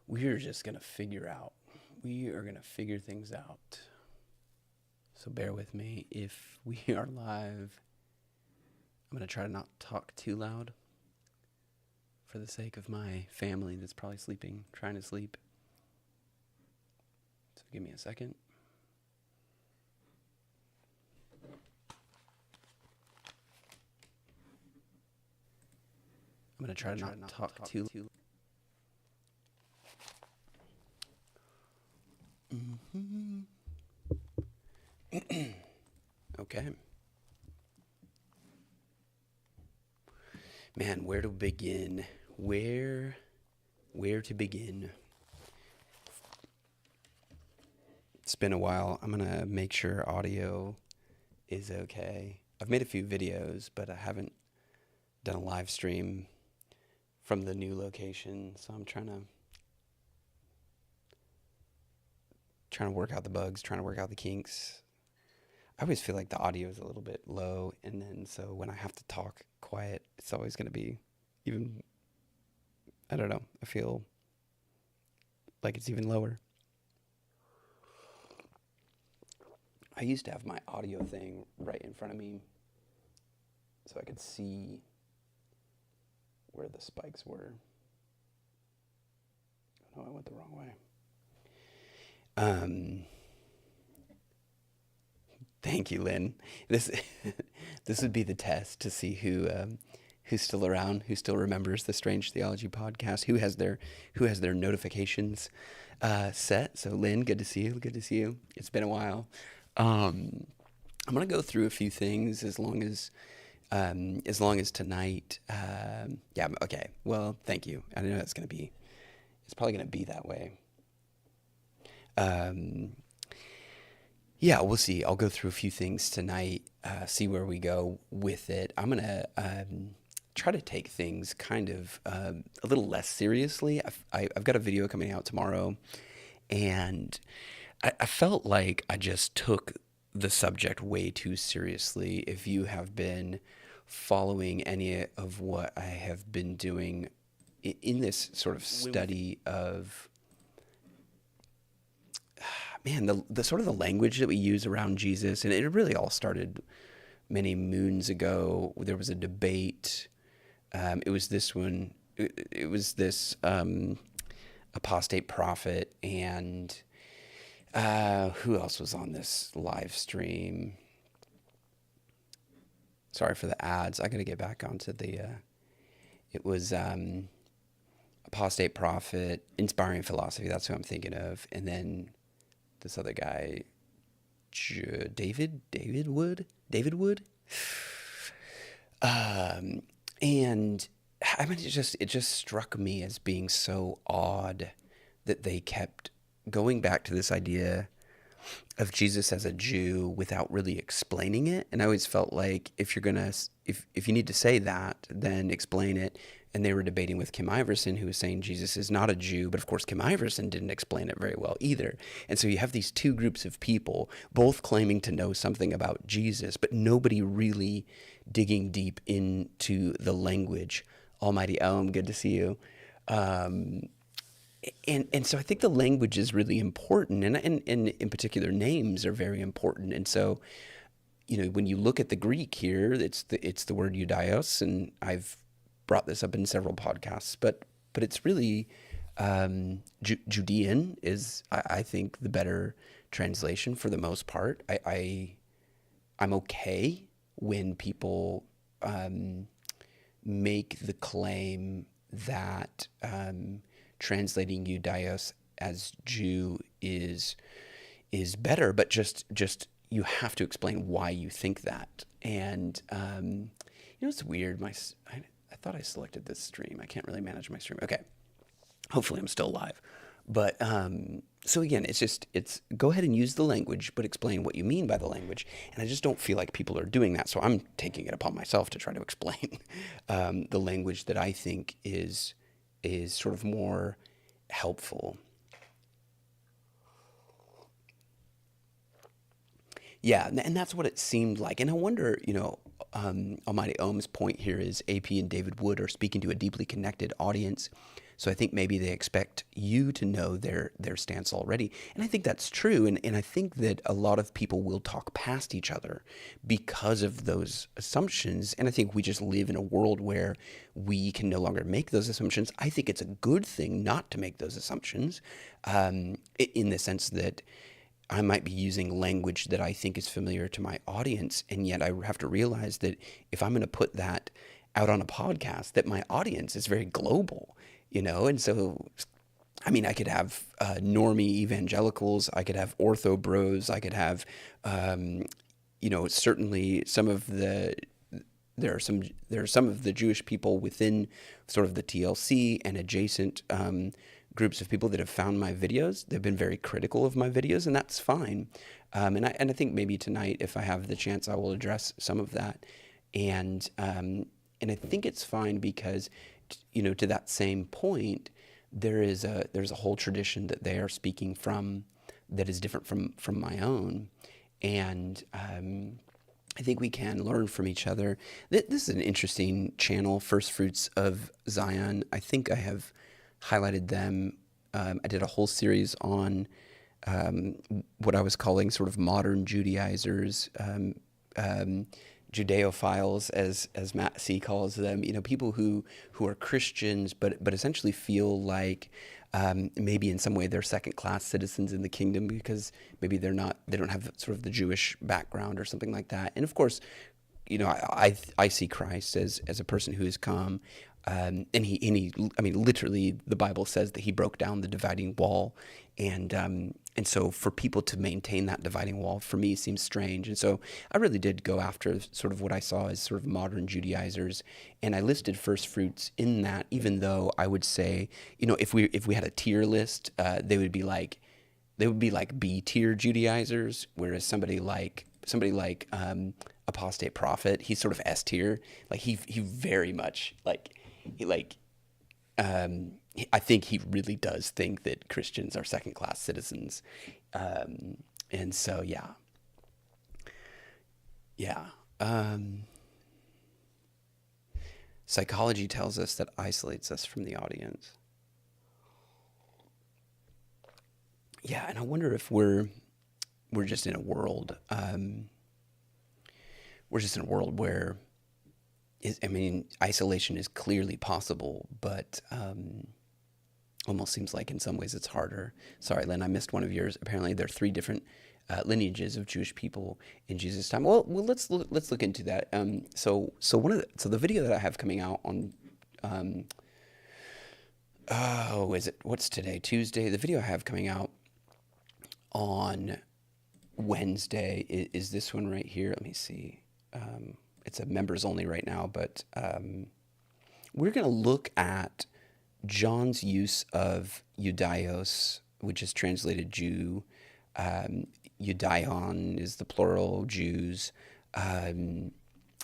we're just going to figure out. We are going to figure things out. So bear with me. If we are live, I'm going to try to not talk too loud for the sake of my family that's probably sleeping, trying to sleep. So give me a second. I'm going to try to not talk too loud. Okay. Man, where to begin? Where to begin? It's been a while. I'm going to make sure audio is okay. I've made a few videos, but I haven't done a live stream from the new location, so I'm trying to work out the bugs, trying to work out the kinks. I always feel like the audio is a little bit low, and then so when I have to talk quiet, it's always going to be even, I don't know, I feel like it's even lower. I used to have my audio thing right in front of me so I could see where the spikes were. Oh no, I went the wrong way. Thank you, Lynn. This would be the test to see who's still around, who still remembers the Strange Theology podcast, who has their notifications set. So, Lynn, good to see you. Good to see you. It's been a while. I'm gonna go through a few things as long as tonight. Yeah. Okay. Well, thank you. I know it's probably gonna be that way. Yeah, we'll see. I'll go through a few things tonight, see where we go with it. I'm going to try to take things kind of a little less seriously. I've got a video coming out tomorrow, and I felt like I just took the subject way too seriously. If you have been following any of what I have been doing in this sort of study of the sort of the language that we use around Jesus, and it really all started many moons ago. There was a debate. It was this one. It was this apostate prophet, and who else was on this live stream? Sorry for the ads. I got to get back onto the. It was apostate prophet, inspiring philosophy. That's who I'm thinking of, and then this other guy, David Wood. And I mean, it just struck me as being so odd that they kept going back to this idea of Jesus as a Jew without really explaining it. And I always felt like if you need to say that, then explain it. And they were debating with Kim Iverson, who was saying Jesus is not a Jew. But of course, Kim Iverson didn't explain it very well either. And so you have these two groups of people, both claiming to know something about Jesus, but nobody really digging deep into the language. Almighty Om, good to see you. And so I think the language is really important, and in particular, names are very important. And so, when you look at the Greek here, it's the word Judaios, and I've brought this up in several podcasts, but it's really Judean is, I think, the better translation for the most part. I'm okay when people make the claim that translating Judaios as Jew is better, but just you have to explain why you think that. And it's weird. I thought I selected this stream. I can't really manage my stream. Okay. Hopefully I'm still live. But so again, it's go ahead and use the language, but explain what you mean by the language. And I just don't feel like people are doing that. So I'm taking it upon myself to try to explain the language that I think is sort of more helpful. Yeah, and that's what it seemed like. And I wonder, Almighty Ohm's point here is AP and David Wood are speaking to a deeply connected audience So I think maybe they expect you to know their stance already. And I think that's true. And I think that a lot of people will talk past each other because of those assumptions. And I think we just live in a world where we can no longer make those assumptions. I think it's a good thing not to make those assumptions, in the sense that I might be using language that I think is familiar to my audience, and yet I have to realize that if I'm going to put that out on a podcast, that my audience is very global, and so I mean, I could have normie evangelicals, I could have ortho bros, I could have, certainly there are some of the Jewish people within sort of the TLC and adjacent groups of people that have found my videos. They've been very critical of my videos, and that's fine. And I think maybe tonight, if I have the chance, I will address some of that. And I think it's fine because, to that same point, there's a whole tradition that they are speaking from that is different from my own, and I think we can learn from each other. This is an interesting channel, First Fruits of Zion. I think I have highlighted them. I did a whole series on what I was calling sort of modern Judaizers, Judeophiles, as Matt C. calls them. People who are Christians, but essentially feel like maybe in some way they're second-class citizens in the kingdom because maybe they don't have sort of the Jewish background or something like that. And of course, I see Christ as a person who has come, and I mean, literally, the Bible says that he broke down the dividing wall, and so for people to maintain that dividing wall, for me, seems strange. And so I really did go after sort of what I saw as sort of modern Judaizers, and I listed First Fruits in that, even though I would say, if we had a tier list, they would be like B tier Judaizers, whereas somebody like Apostate Prophet, he's sort of S tier. Like he very much I think he really does think that Christians are second-class citizens. And so, yeah. Psychology tells us that isolates us from the audience. Yeah, and I wonder if we're just in a world, where isolation is clearly possible, but almost seems like in some ways it's harder. Sorry, Lynn, I missed one of yours. Apparently, there are 3 different lineages of Jewish people in Jesus' time. Well, let's look into that. So the video that I have coming out on, what's today? Tuesday. The video I have coming out on Wednesday is this one right here. Let me see. It's a members only right now, but we're going to look at John's use of Judaios, which is translated Jew. Judaion is the plural, Jews. And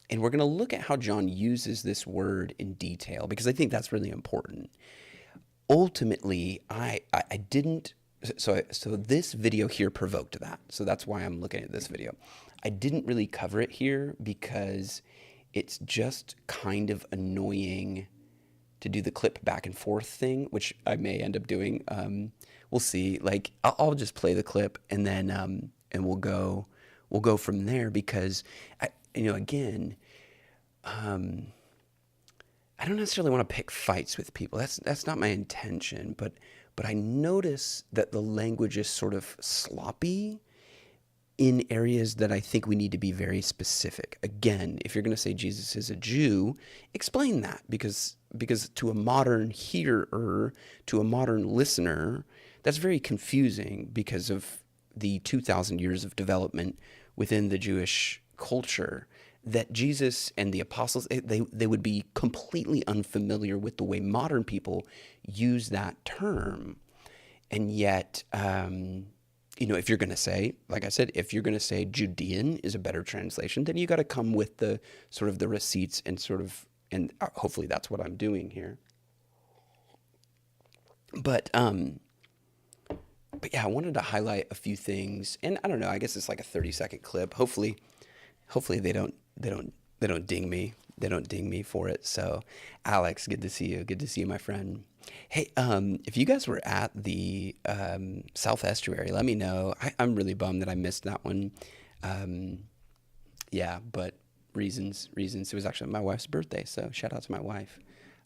we're going to look at how John uses this word in detail, because I think that's really important. Ultimately, I didn't, so this video here provoked that. So that's why I'm looking at this video. I didn't really cover it here because it's just kind of annoying to do the clip back and forth thing, which I may end up doing. We'll see. Like, I'll just play the clip and then and we'll go from there, because again, I don't necessarily want to pick fights with people. That's not my intention, but I notice that the language is sort of sloppy in areas that I think we need to be very specific. Again, if you're going to say Jesus is a Jew, explain that, because to a modern hearer, to a modern listener, that's very confusing because of the 2,000 years of development within the Jewish culture, that Jesus and the apostles, they would be completely unfamiliar with the way modern people use that term. And yet, if you're going to say, like I said, if you're going to say Judean is a better translation, then you got to come with the sort of the receipts and hopefully that's what I'm doing here. But yeah, I wanted to highlight a few things, and I don't know, I guess it's like a 30-second clip. Hopefully they don't ding me. they don't ding me for it. So, Alex, good to see you. Good to see you, my friend. Hey, if you guys were at the South Estuary, let me know. I'm really bummed that I missed that one. Um, yeah, but reasons. It was actually my wife's birthday, so shout out to my wife.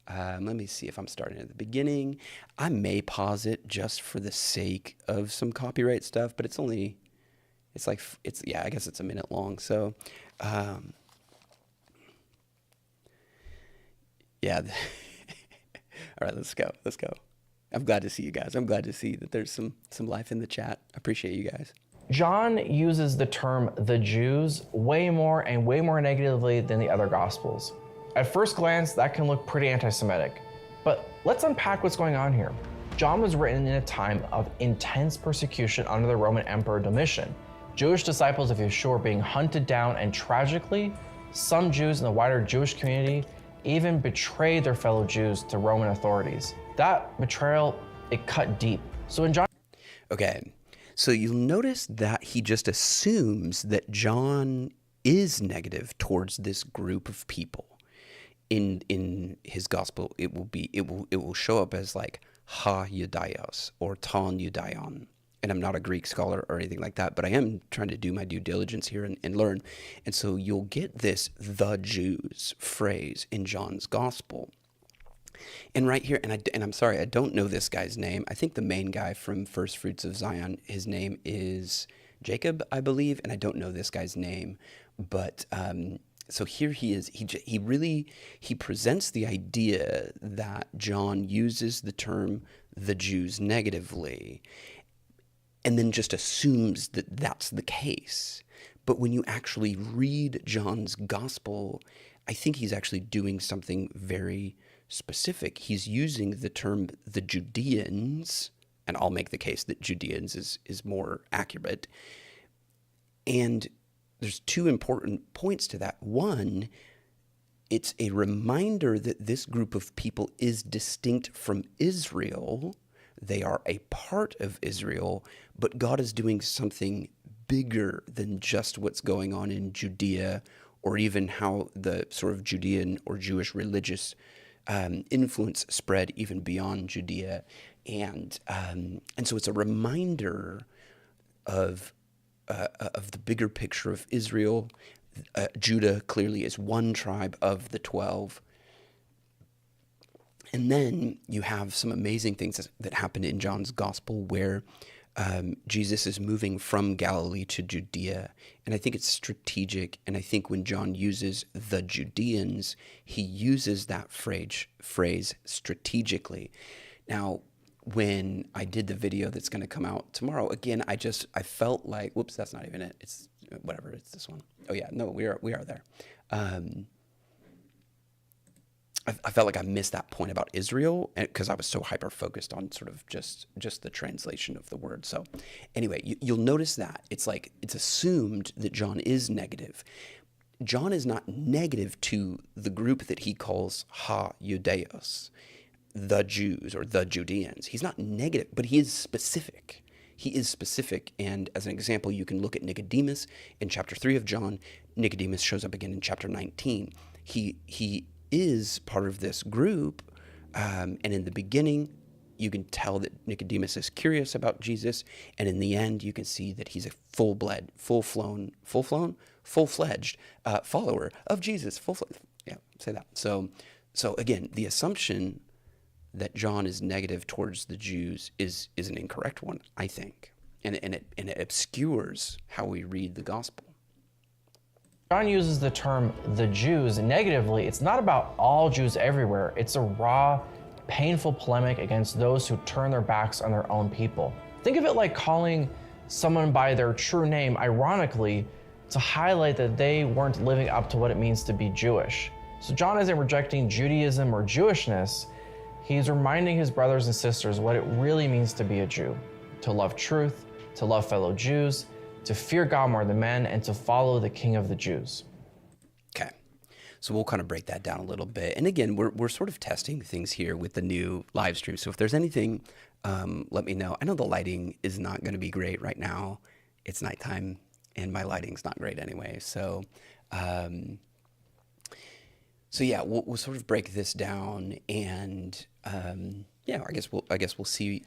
Let me see if I'm starting at the beginning. I may pause it just for the sake of some copyright stuff, but yeah, I guess it's a minute long. So, um, yeah. All right, let's go. Let's go. I'm glad to see you guys. I'm glad to see that there's some life in the chat. I appreciate you guys. John uses the term the Jews way more negatively than the other Gospels. At first glance, that can look pretty anti-Semitic, but let's unpack what's going on here. John was written in a time of intense persecution under the Roman Emperor Domitian. Jewish disciples of Yeshua were being hunted down, and tragically, some Jews in the wider Jewish community even betrayed their fellow Jews to Roman authorities. That betrayal, it cut deep. So in John... Okay, so you'll notice that he just assumes that John is negative towards this group of people. In his gospel, it will show up as like ha Judaios or ton Judaion. And I'm not a Greek scholar or anything like that, but I am trying to do my due diligence here and learn. And so you'll get this the Jews phrase in John's gospel. And right here, and I'm sorry, I don't know this guy's name. I think the main guy from First Fruits of Zion, his name is Jacob, I believe, and I don't know this guy's name. But so here he is. He presents the idea that John uses the term the Jews negatively, and then just assumes that that's the case. But when you actually read John's gospel, I think he's actually doing something very specific. He's using the term the Judeans, and I'll make the case that Judeans is more accurate. And there's two important points to that. One, it's a reminder that this group of people is distinct from Israel. They are a part of Israel, but God is doing something bigger than just what's going on in Judea, or even how the sort of Judean or Jewish religious influence spread even beyond Judea. And so it's a reminder of the bigger picture of Israel. Judah clearly is one tribe of the 12. And then you have some amazing things that happen in John's gospel where Jesus is moving from Galilee to Judea. And I think it's strategic. And I think when John uses the Judeans, he uses that phrase strategically. Now, when I did the video that's going to come out tomorrow, again, I felt like, whoops, that's not even it. It's whatever. It's this one. Oh yeah, no, we are there. I felt like I missed that point about Israel because I was so hyper focused on sort of just the translation of the word. So anyway, you'll notice that it's assumed that John is negative. John is not negative to the group that he calls ha-Judeos, the Jews or the Judeans. He's not negative, but he is specific. He is specific. And as an example, you can look at Nicodemus in chapter 3 of John. Nicodemus shows up again in chapter 19. He is part of this group. And in the beginning, you can tell that Nicodemus is curious about Jesus. And in the end, you can see that he's a full-fledged follower of Jesus. Yeah, say that. So again, the assumption that John is negative towards the Jews is an incorrect one, I think. And it obscures how we read the gospel. John uses the term the Jews negatively. It's not about all Jews everywhere. It's a raw, painful polemic against those who turn their backs on their own people. Think of it like calling someone by their true name, ironically, to highlight that they weren't living up to what it means to be Jewish. So John isn't rejecting Judaism or Jewishness. He's reminding his brothers and sisters what it really means to be a Jew, to love truth, to love fellow Jews, to fear God more than men, and to follow the King of the Jews. Okay, so we'll kind of break that down a little bit. And again, we're sort of testing things here with the new live stream. So if there's anything, let me know. I know the lighting is not going to be great right now. It's nighttime, and my lighting's not great anyway. So So yeah, we'll sort of break this down, and yeah, I guess we'll see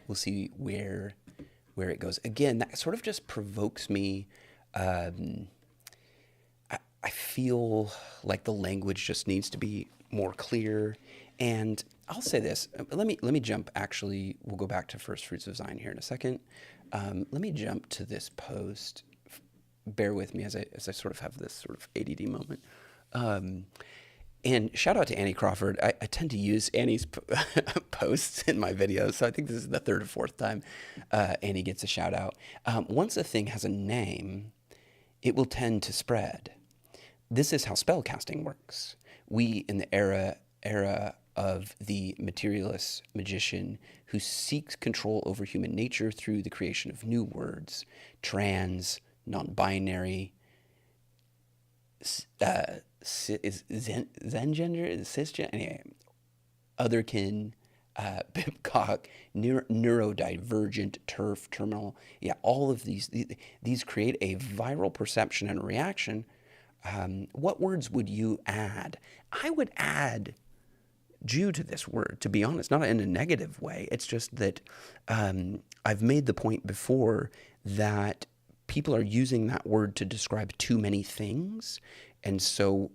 where it goes. Again, that sort of just provokes me. Um, I feel like the language just needs to be more clear. And I'll say this. Let me jump. Actually, we'll go back to First Fruits of Zion here in a second. Let me jump to this post. Bear with me as I sort of have this sort of ADD moment. Um, and shout out to Annie Crawford. I tend to use Annie's posts in my videos, so I think this is the third or fourth time Annie gets a shout out. Once a thing has a name, it will tend to spread. This is how spellcasting works. We, in the era of the materialist magician who seeks control over human nature through the creation of new words, trans, non-binary, is Zengender, cisgender, anyway, otherkin, Bibcock, neurodivergent, turf, terminal. Yeah, all of these create a viral perception and reaction. What words would you add? I would add Jew to this word, to be honest, not in a negative way. It's just that I've made the point before that people are using that word to describe too many things. And so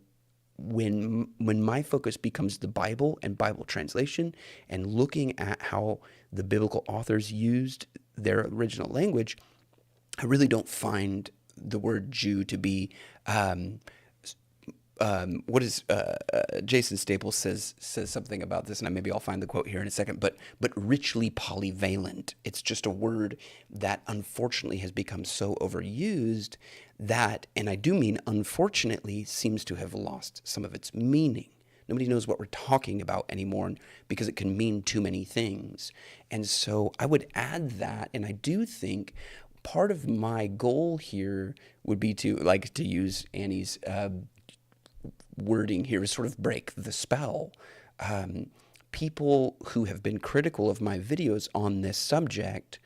when my focus becomes the Bible and Bible translation and looking at how the biblical authors used their original language, I really don't find the word Jew to be what is Jason Staples says something about this, and maybe I'll find the quote here in a second. But richly polyvalent. It's just a word that unfortunately has become so overused that, and I do mean unfortunately, seems to have lost some of its meaning. Nobody knows what we're talking about anymore because it can mean too many things. And so I would add that, and I do think part of my goal here would be to use Annie's wording here is sort of break the spell. People who have been critical of my videos on this subject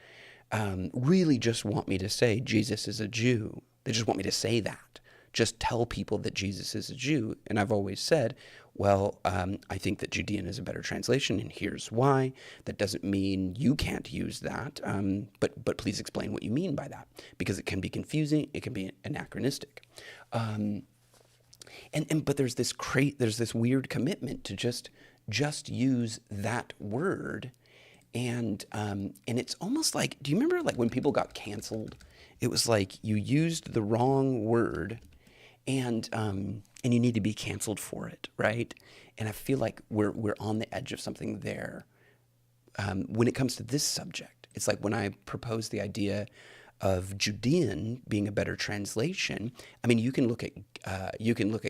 really just want me to say Jesus is a Jew. They just want me to say that. Just tell people that Jesus is a Jew. And I've always said, well, I think that Judean is a better translation, and here's why. That doesn't mean you can't use that, but please explain what you mean by that, because it can be confusing, it can be anachronistic. But there's this weird commitment to just use that word, and it's almost like, do you remember like when people got canceled? It was like you used the wrong word, and you need to be canceled for it, right? And I feel like we're on the edge of something there when it comes to this subject. It's like when I proposed the idea of Judean being a better translation. I mean, you can look at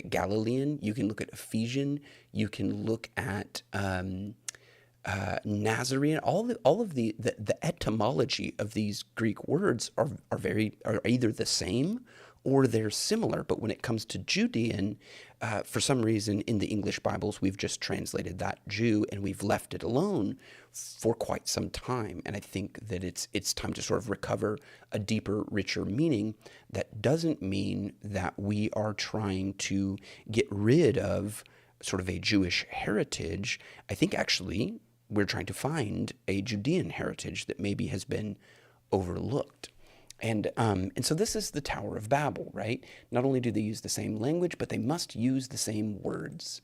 Galilean, you can look at Ephesian, you can look at Nazarene. All of the etymology of these Greek words are either the same or they're similar. But when it comes to Judean, for some reason in the English Bibles, we've just translated that Jew and we've left it alone for quite some time. And I think that it's time to sort of recover a deeper, richer meaning. That doesn't mean that we are trying to get rid of sort of a Jewish heritage. I think actually we're trying to find a Judean heritage that maybe has been overlooked. And so this is the Tower of Babel, right? Not only do they use the same language, but they must use the same words.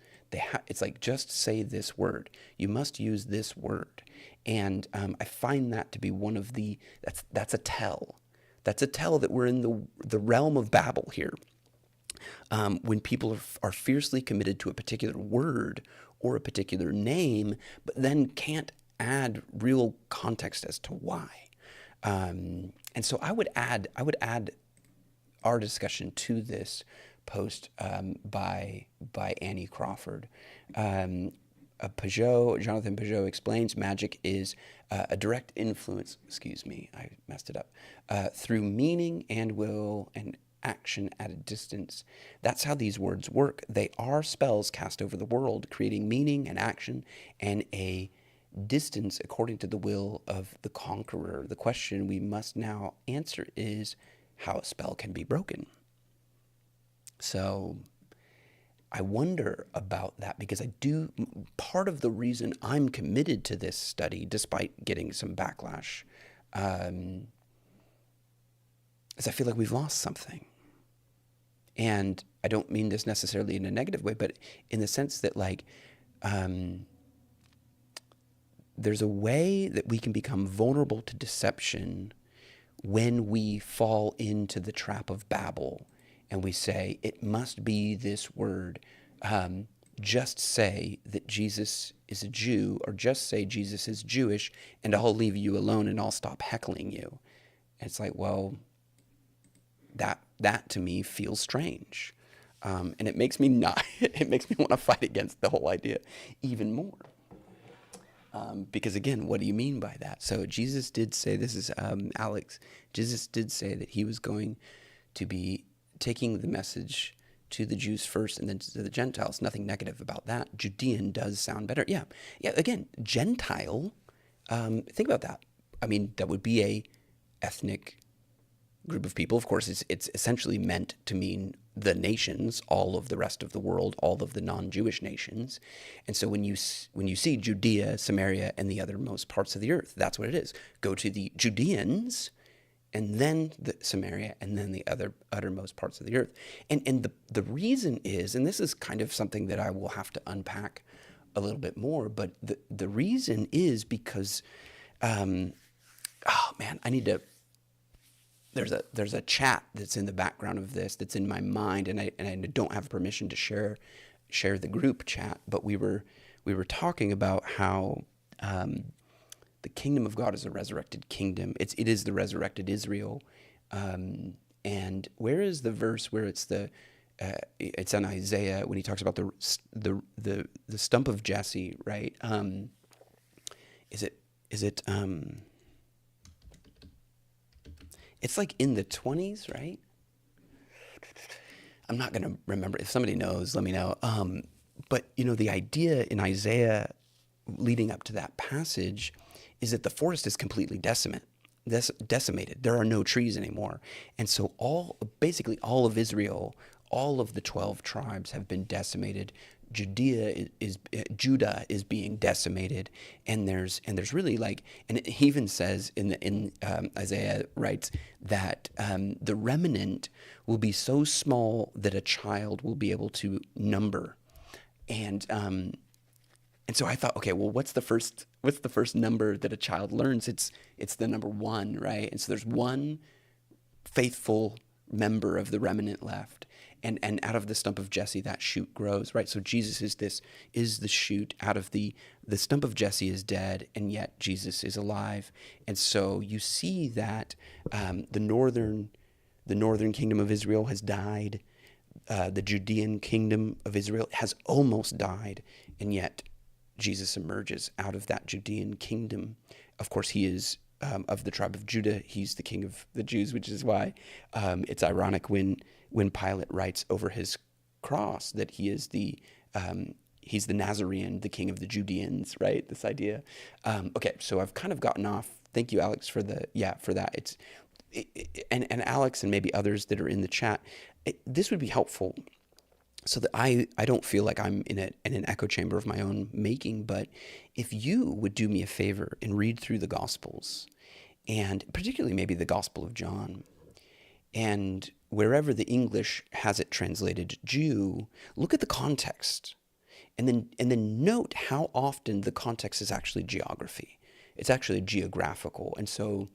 It's like, just say this word. You must use this word. And I find that to be one of that's a tell. That's a tell that we're in the realm of Babel here. When people are fiercely committed to a particular word or a particular name, but then can't add real context as to why. And so I would add our discussion to this post by Annie Crawford. Jonathan Peugeot explains magic is a direct influence, excuse me, I messed it up, through meaning and will and action at a distance. That's how these words work. They are spells cast over the world, creating meaning and action and a distance according to the will of the conqueror. The question we must now answer is how a spell can be broken. So I wonder about that because part of the reason I'm committed to this study, despite getting some backlash, is I feel like we've lost something. And I don't mean this necessarily in a negative way, but in the sense that there's a way that we can become vulnerable to deception when we fall into the trap of Babel and we say, it must be this word. Just say that Jesus is a Jew, or just say Jesus is Jewish, and I'll leave you alone and I'll stop heckling you. And it's like, well, that to me feels strange. And it makes me it makes me want to fight against the whole idea even more. Because again, what do you mean by that? So Jesus did say, this is Alex, Jesus did say that he was going to be taking the message to the Jews first and then to the Gentiles. Nothing negative about that. Judean does sound better. Yeah. Again, Gentile, think about that. I mean, that would be a ethnic group of people. Of course, it's essentially meant to mean the nations, all of the rest of the world, all of the non-Jewish nations. And so when you see Judea, Samaria, and the othermost parts of the earth, that's what it is. Go to the Judeans, and then the Samaria, and then the uttermost parts of the earth. And the reason is, and this is kind of something that I will have to unpack a little bit more, but the reason is because, I need to. There's a chat that's in the background of this that's in my mind, and I don't have permission to share the group chat, but we were talking about how the kingdom of God is a resurrected kingdom. It is the resurrected Israel. And where is the verse where it's in Isaiah when he talks about the stump of Jesse, right? Is it it's like in the 20s, right? I'm not going to remember. If somebody knows, let me know. But, the idea in Isaiah leading up to that passage is that the forest is completely decimated. There are no trees anymore. And so basically all of Israel, all of the 12 tribes have been decimated. Judah is being decimated, and there's really and it even says in Isaiah writes that the remnant will be so small that a child will be able to number, and so I thought, okay, well, what's the first number that a child learns? It's the number 1, right? And so there's one faithful member of the remnant left. And out of the stump of Jesse, that shoot grows, right? So Jesus is the shoot. Out of the stump of Jesse is dead, and yet Jesus is alive. And so you see that the northern kingdom of Israel has died. The Judean kingdom of Israel has almost died, and yet Jesus emerges out of that Judean kingdom. Of course, he is of the tribe of Judah. He's the king of the Jews, which is why it's ironic when Pilate writes over his cross that he's the Nazarene, the king of the Judeans, right? This idea. Okay, so I've kind of gotten off. Thank you, Alex, for that. And Alex and maybe others that are in the chat. This would be helpful so that I don't feel like I'm in an echo chamber of my own making. But if you would do me a favor and read through the Gospels, and particularly maybe the Gospel of John, and wherever the English has it translated Jew, look at the context, and then note how often the context is actually geography. It's actually geographical, and so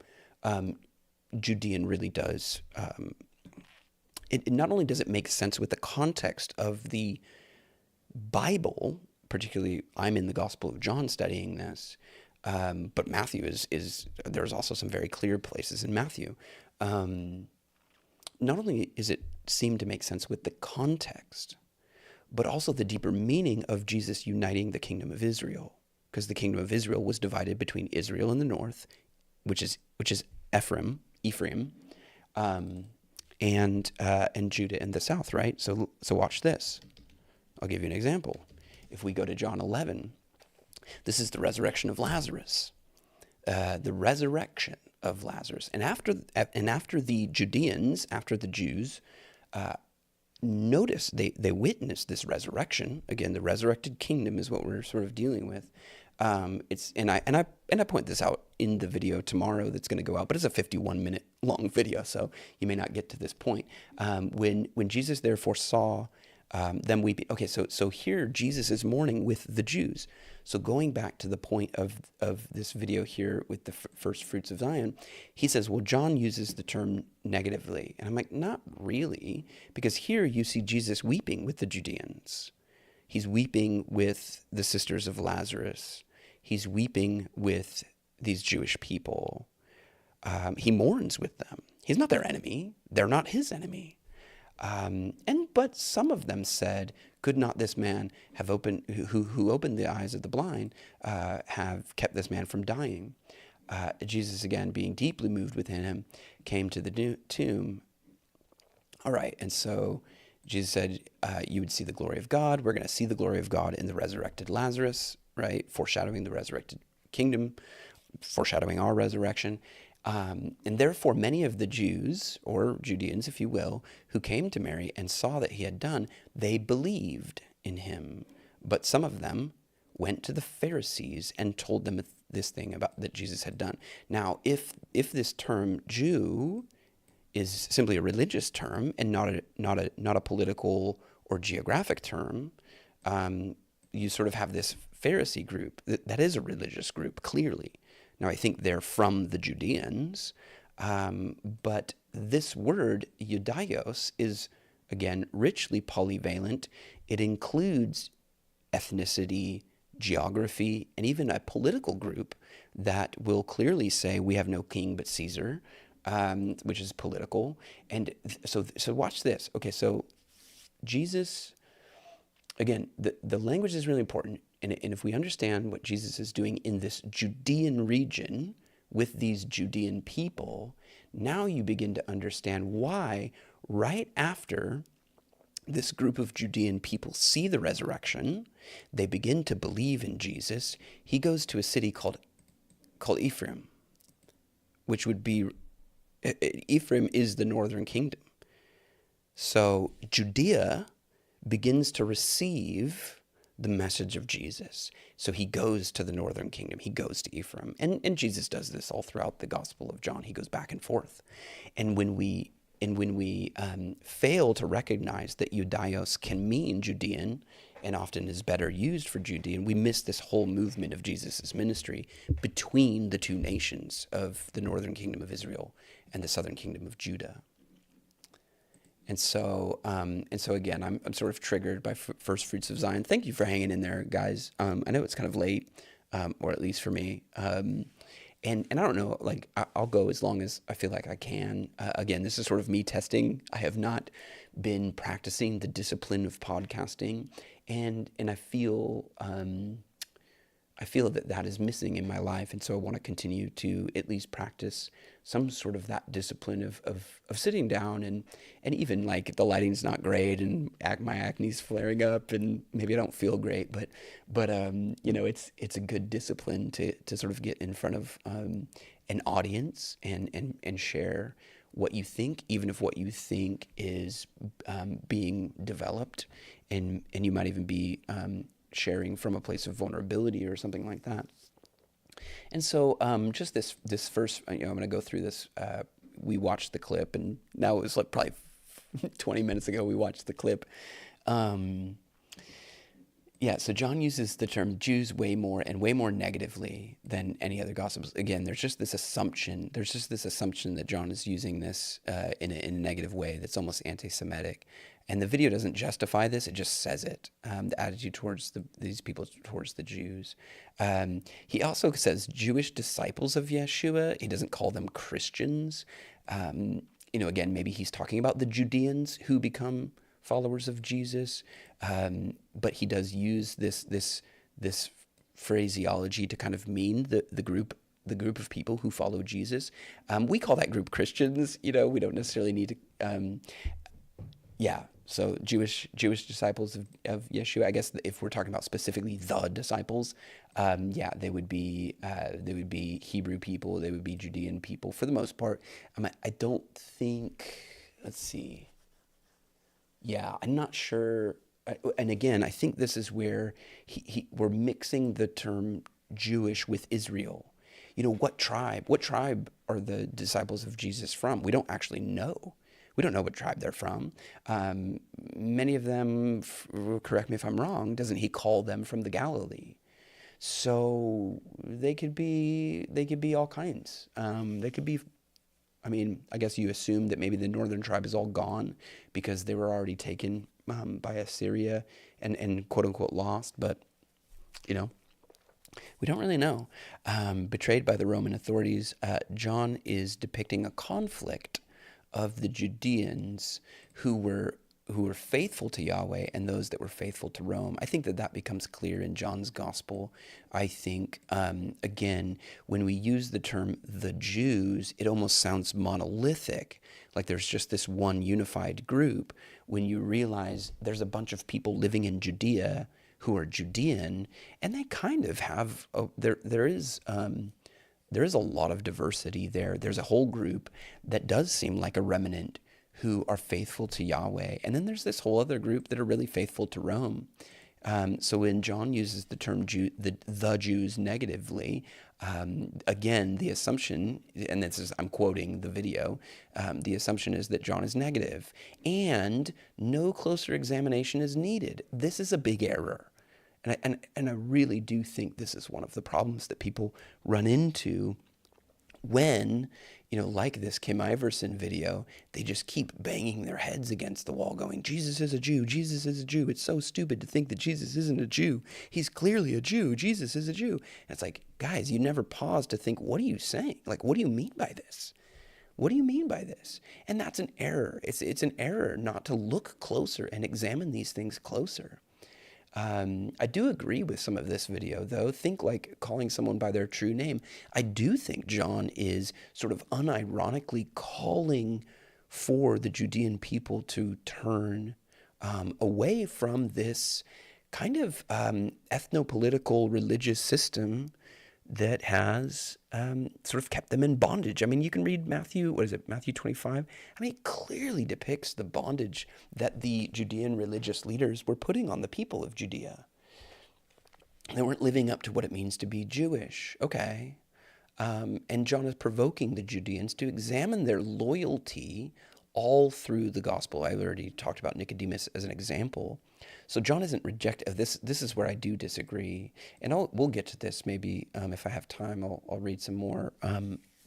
Judean really does. It not only does it make sense with the context of the Bible, particularly I'm in the Gospel of John studying this, but Matthew is there's also some very clear places in Matthew. Not only is it seem to make sense with the context, but also the deeper meaning of Jesus uniting the kingdom of Israel, because the kingdom of Israel was divided between Israel in the north, which is Ephraim, and Judah in the south, right? So watch this. I'll give you an example. If we go to John 11, this is the resurrection of Lazarus. The resurrection of Lazarus. And after the Judeans, after the Jews, notice, they witness this resurrection. Again, the resurrected kingdom is what we're sort of dealing with. It's and I point this out in the video tomorrow that's going to go out, but it's a 51-minute long video, so you may not get to this point. When Jesus therefore saw them weeping. Okay, so here Jesus is mourning with the Jews. So going back to the point of this video here with the first fruits of Zion, he says, well, John uses the term negatively. And I'm like, not really, because here you see Jesus weeping with the Judeans. He's weeping with the sisters of Lazarus. He's weeping with these Jewish people. He mourns with them. He's not their enemy. They're not his enemy. But some of them said, could not this man have opened, who opened the eyes of the blind, have kept this man from dying? Jesus, again, being deeply moved within him, came to the tomb. All right, and so Jesus said, you would see the glory of God. We're going to see the glory of God in the resurrected Lazarus, right? Foreshadowing the resurrected kingdom, foreshadowing our resurrection. And therefore, many of the Jews, or Judeans, if you will, who came to Mary and saw that he had done, they believed in him. But some of them went to the Pharisees and told them this thing about that Jesus had done. Now, if this term Jew is simply a religious term and not a political or geographic term, you sort of have this Pharisee group that is a religious group, clearly. Now, I think they're from the Judeans, but this word, Judaios, is, again, richly polyvalent. It includes ethnicity, geography, and even a political group that will clearly say, we have no king but Caesar, which is political. And so watch this. Okay, so Jesus, again, the language is really important. And if we understand what Jesus is doing in this Judean region with these Judean people, now you begin to understand why right after this group of Judean people see the resurrection, they begin to believe in Jesus. He goes to a city called Ephraim, which would be, Ephraim is the northern kingdom. So Judea begins to receive the message of Jesus. So he goes to the northern kingdom. He goes to Ephraim. And Jesus does this all throughout the Gospel of John. He goes back and forth. And when we fail to recognize that Judaios can mean Judean and often is better used for Judean, we miss this whole movement of Jesus' ministry between the two nations of the northern kingdom of Israel and the southern kingdom of Judah. And so again, I'm sort of triggered by First Fruits of Zion. Thank you for hanging in there, guys. I know it's kind of late, or at least for me. And I don't know, like I'll go as long as I feel like I can. Again, this is sort of me testing. I have not been practicing the discipline of podcasting, and I feel that is missing in my life, and so I want to continue to at least practice some sort of that discipline of sitting down, and even like the lighting's not great and my acne's flaring up and maybe I don't feel great, but it's a good discipline to sort of get in front of an audience and share what you think, even if what you think is being developed, and you might even be sharing from a place of vulnerability or something like that. And so just this first, I'm going to go through this. We watched the clip, and now it was like probably 20 minutes ago we watched the clip. So John uses the term Jews way more negatively than any other Gospels. Again, there's just this assumption that John is using this in a negative way that's almost anti-Semitic. And the video doesn't justify this, it just says it, the attitude towards these people, towards the Jews. He also says Jewish disciples of Yeshua. He doesn't call them Christians. Again, maybe he's talking about the Judeans who become followers of Jesus, but he does use this phraseology to kind of mean the group of people who follow Jesus. We call that group Christians. We don't necessarily need to. So Jewish disciples of Yeshua. I guess if we're talking about specifically the disciples, they would be Hebrew people. They would be Judean people for the most part. I don't think. Let's see. Yeah, I'm not sure. And again, I think this is where we're mixing the term Jewish with Israel. You know, what tribe? What tribe are the disciples of Jesus from? We don't actually know. We don't know what tribe they're from. Um, Many of them, correct me if I'm wrong, doesn't he call them from the Galilee? So they could be all kinds. They could be, I mean, I guess you assume that maybe the northern tribe is all gone because they were already taken by Assyria and quote unquote lost. But, you know, we don't really know. Betrayed by the Roman authorities, John is depicting a conflict of the Judeans who were who were faithful to Yahweh and those that were faithful to Rome. I think that that becomes clear in John's gospel. I think, again, when we use the term the Jews, it almost sounds monolithic, like there's just this one unified group, when you realize there's a bunch of people living in Judea who are Judean, and they kind of have, there is a lot of diversity there. There's a whole group that does seem like a remnant who are faithful to Yahweh. And then there's this whole other group that are really faithful to Rome. So when John uses the term the Jews negatively, again, the assumption, and this is, I'm quoting the video, the assumption is that John is negative, and no closer examination is needed. This is a big error. And I really do think this is one of the problems that people run into when, like this Kim Iverson video, they just keep banging their heads against the wall going, Jesus is a Jew, Jesus is a Jew. It's so stupid to think that Jesus isn't a Jew. He's clearly a Jew. Jesus is a Jew. And it's like, guys, you never pause to think, what are you saying? Like, what do you mean by this? What do you mean by this? And that's an error. It's an error not to look closer and examine these things closer. I do agree with some of this video, though. Think like calling someone by their true name. I do think John is sort of unironically calling for the Judean people to turn away from this kind of ethnopolitical religious system that has sort of kept them in bondage. I mean, you can read Matthew, what is it, Matthew 25? I mean, it clearly depicts the bondage that the Judean religious leaders were putting on the people of Judea. They weren't living up to what it means to be Jewish. Okay. And John is provoking the Judeans to examine their loyalty all through the gospel. I already talked about Nicodemus as an example. So John isn't rejecting this. This is where I do disagree, and we'll get to this maybe if I have time. I'll read some more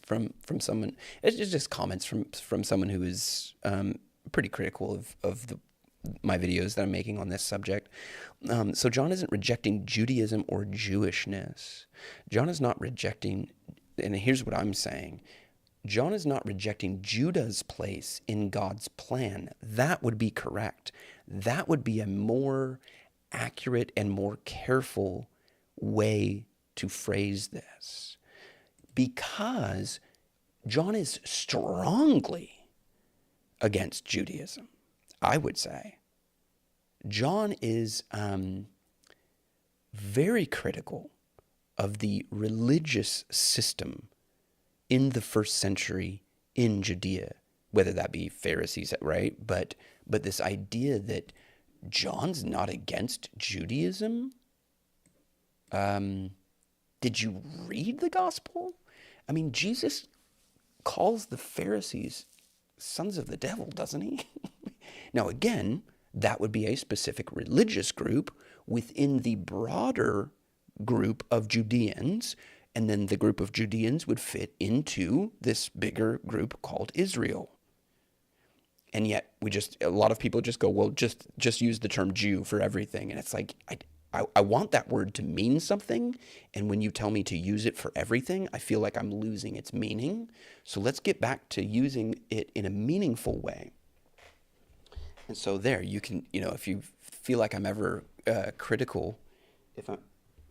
from someone. It's just comments from someone who is pretty critical of my videos that I'm making on this subject. So John isn't rejecting Judaism or Jewishness. John is not rejecting, and here's what I'm saying. John is not rejecting Judah's place in God's plan. That would be correct. That would be a more accurate and more careful way to phrase this. Because John is strongly against Judaism, I would say. John is very critical of the religious system in the first century in Judea, whether that be Pharisees, right? But this idea that John's not against Judaism. Did you read the gospel? I mean, Jesus calls the Pharisees sons of the devil, doesn't he? Now, again, that would be a specific religious group within the broader group of Judeans. And then the group of Judeans would fit into this bigger group called Israel. And yet a lot of people just go, well, just use the term Jew for everything. And it's like, I want that word to mean something. And when you tell me to use it for everything, I feel like I'm losing its meaning. So let's get back to using it in a meaningful way. And so there, you can, if you feel like I'm ever critical,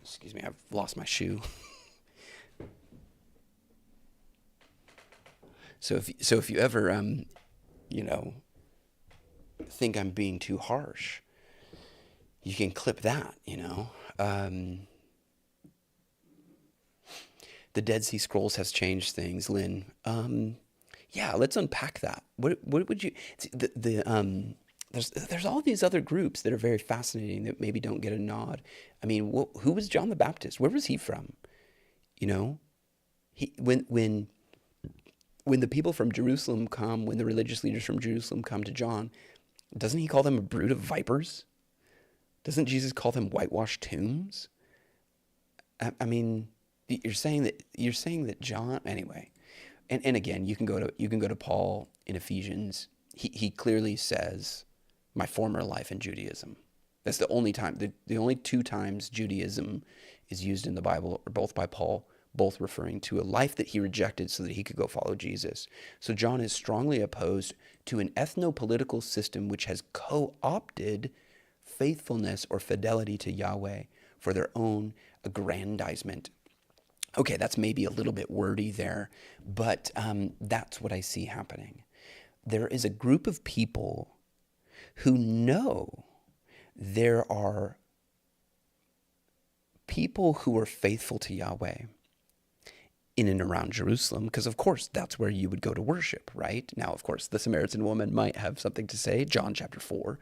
excuse me, I've lost my shoe. So if you ever, think I'm being too harsh, you can clip that, The Dead Sea Scrolls has changed things, Lynn. Yeah, let's unpack that. What would you, there's all these other groups that are very fascinating that maybe don't get a nod. I mean, who was John the Baptist? Where was he from? You know, he when the people from Jerusalem come, when the religious leaders from Jerusalem come to John, doesn't he call them a brood of vipers? Doesn't Jesus call them whitewashed tombs? I mean, you're saying that John anyway. And again, you can go to Paul in Ephesians. He clearly says, "My former life in Judaism." That's the only time, the only two times Judaism is used in the Bible are both by Paul, both referring to a life that he rejected so that he could go follow Jesus. So John is strongly opposed to an ethno-political system which has co-opted faithfulness or fidelity to Yahweh for their own aggrandizement. Okay, that's maybe a little bit wordy there, but that's what I see happening. There is a group of people who know there are people who are faithful to Yahweh in and around Jerusalem, because of course that's where you would go to worship, right? Now, of course, the Samaritan woman might have something to say, John chapter 4,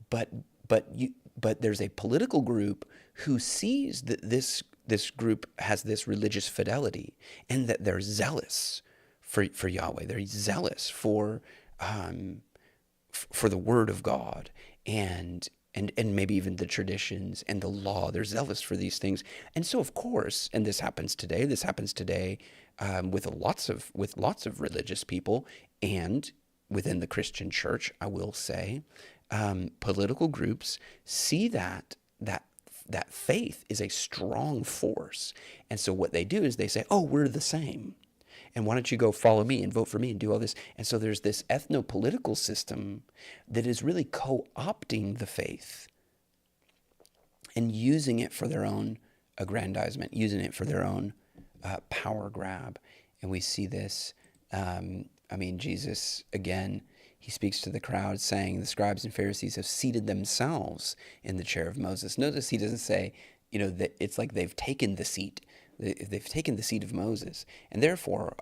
but there's a political group who sees that this group has this religious fidelity and that they're zealous for Yahweh. They're zealous for the word of God and maybe even the traditions and the law. They're zealous for these things. And so, of course, and this happens today with lots of religious people and within the Christian church, I will say, political groups see that faith is a strong force. And so what they do is they say, oh, we're the same. And why don't you go follow me and vote for me and do all this? And so there's this ethno-political system that is really co-opting the faith and using it for their own aggrandizement, using it for their own power grab. And we see this, Jesus, again, he speaks to the crowd saying, the scribes and Pharisees have seated themselves in the chair of Moses. Notice he doesn't say, that it's like they've taken the seat. They've taken the seat of Moses, and therefore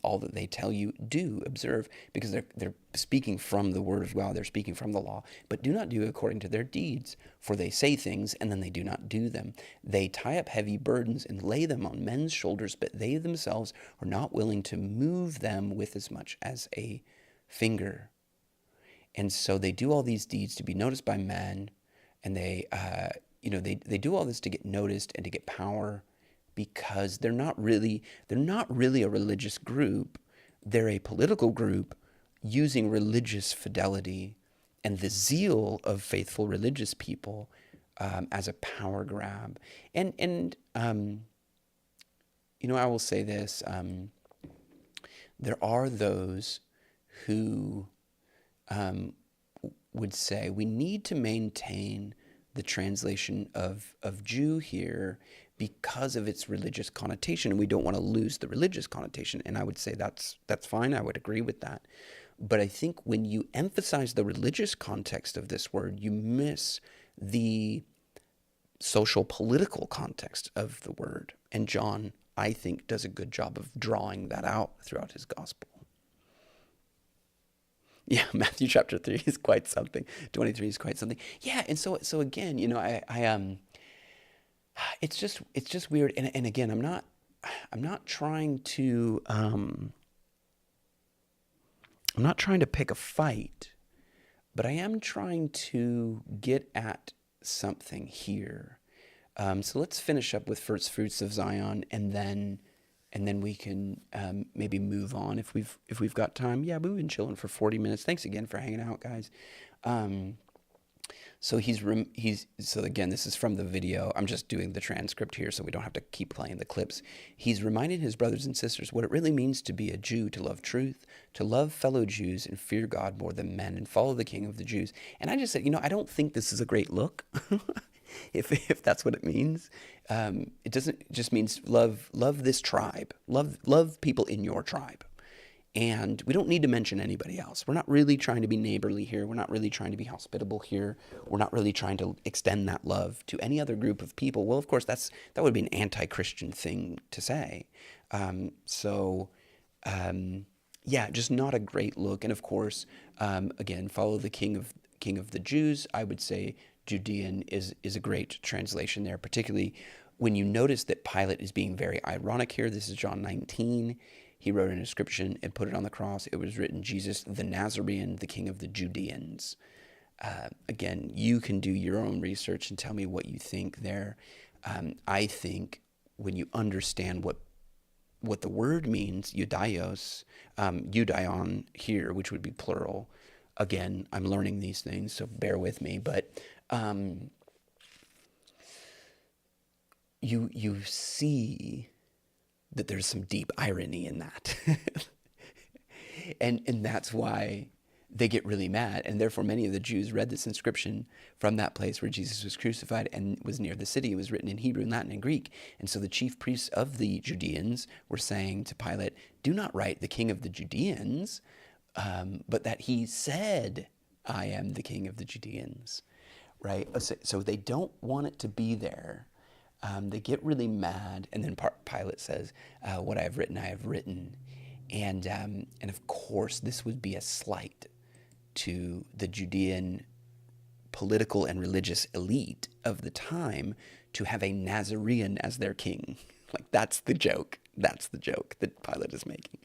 all that they tell you do observe, because they're speaking from the word of God, they're speaking from the law, but do not do according to their deeds, for they say things and then they do not do them. They tie up heavy burdens and lay them on men's shoulders, but they themselves are not willing to move them with as much as a finger. And so they do all these deeds to be noticed by men, and they do all this to get noticed and to get power, because they're not really a religious group. They're a political group using religious fidelity and the zeal of faithful religious people as a power grab. And I will say this: there are those who would say we need to maintain the translation of Jew here because of its religious connotation, and we don't want to lose the religious connotation. And I would say that's fine. I would agree with that. But I think when you emphasize the religious context of this word, you miss the social political context of the word. And John, I think, does a good job of drawing that out throughout his gospel. Yeah, Matthew chapter 3 is quite something. 23 is quite something. Yeah, and so again, it's just weird. And again, I'm not trying to pick a fight, but I am trying to get at something here. So let's finish up with first fruits of Zion, and then we can maybe move on if we've got time. Yeah, we've been chilling for 40 minutes. Thanks again for hanging out, guys. So so again, this is from the video. I'm just doing the transcript here so we don't have to keep playing the clips. He's reminding his brothers and sisters what it really means to be a Jew, to love truth, to love fellow Jews and fear God more than men and follow the King of the Jews. And I just said, I don't think this is a great look. if that's what it means. It doesn't just means love this tribe, love people in your tribe. And we don't need to mention anybody else. We're not really trying to be neighborly here. We're not really trying to be hospitable here. We're not really trying to extend that love to any other group of people. Well, of course, that would be an anti-Christian thing to say. yeah, just not a great look. And of course, again, follow the king of the Jews. I would say Judean is a great translation there, particularly when you notice that Pilate is being very ironic here. This is John 19. He wrote an inscription and put it on the cross. It was written, Jesus the Nazarene, the king of the Judeans. Again, you can do your own research and tell me what you think there. I think when you understand what the word means, Judaios, Judaion here, which would be plural. Again, I'm learning these things, so bear with me. But you see that there's some deep irony in that, and that's why they get really mad. And therefore, many of the Jews read this inscription from that place where Jesus was crucified and was near the city. It was written in Hebrew, Latin, and Greek. And so the chief priests of the Judeans were saying to Pilate, do not write the king of the Judeans, but that he said, I am the king of the Judeans, right? So they don't want it to be there. They get really mad. And then Pilate says, what I have written. And of course, this would be a slight to the Judean political and religious elite of the time to have a Nazarene as their king. Like, that's the joke. That's the joke that Pilate is making.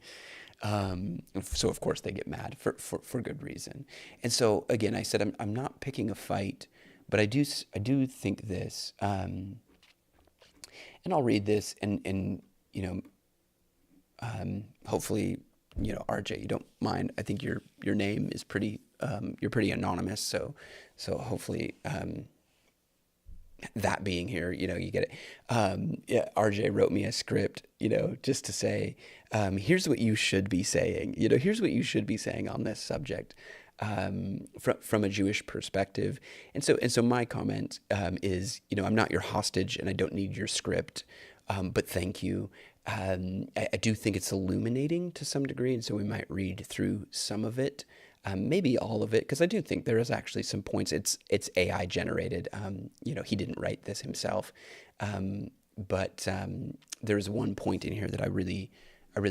So of course they get mad for good reason. And so again, I said I'm not picking a fight, but I do think this, and I'll read this, and hopefully, RJ, you don't mind. I think your name is pretty, you're pretty anonymous. So hopefully, that being here, you get it. Yeah, RJ wrote me a script, just to say, here's what you should be saying. Here's what you should be saying on this subject, from a Jewish perspective. And so my comment is, I'm not your hostage, and I don't need your script, but thank you. I do think it's illuminating to some degree, and so we might read through some of it, maybe all of it, because I do think there is actually some points. It's AI generated. He didn't write this himself, but there's one point in here that I really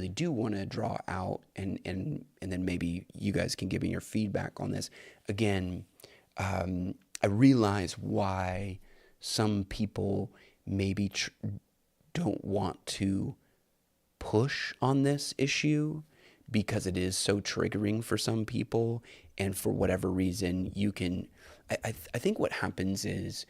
do want to draw out, and then maybe you guys can give me your feedback on this. Again, I realize why some people maybe don't want to push on this issue, because it is so triggering for some people, and for whatever reason I think what happens is,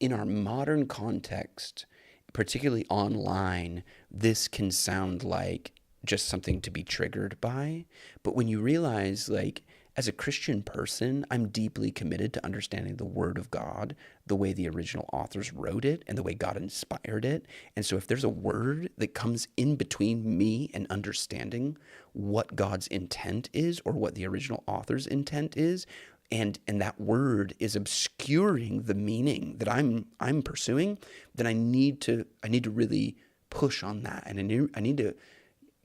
in our modern context, particularly online, this can sound like just something to be triggered by. But when you realize, like, as a Christian person, I'm deeply committed to understanding the Word of God, the way the original authors wrote it, and the way God inspired it. And so if there's a word that comes in between me and understanding what God's intent is, or what the original author's intent is, and that word is obscuring the meaning that I'm pursuing, then I need to really push on that, and I need to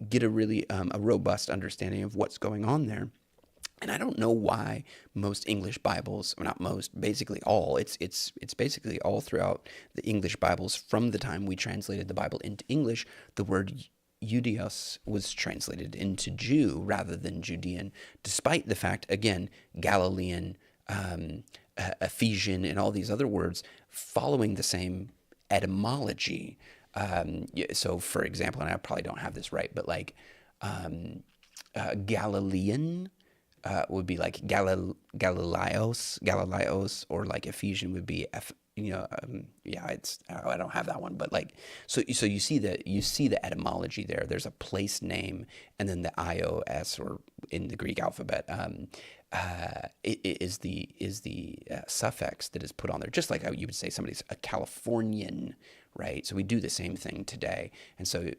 get a really a robust understanding of what's going on there. And I don't know why most English Bibles, or not most, basically all, it's basically all throughout the English Bibles from the time we translated the Bible into English, the word Judeos was translated into Jew rather than Judean, despite the fact, again, Galilean, Ephesian, and all these other words following the same etymology. So, for example, and I probably don't have this right, but like Galilean would be like Galileos, or like Ephesian would be I don't have that one, but like, so you see the etymology there. There's a place name, and then the ios, or in the Greek alphabet, is the suffix that is put on there, just like how you would say somebody's a Californian, right? So we do the same thing today, and so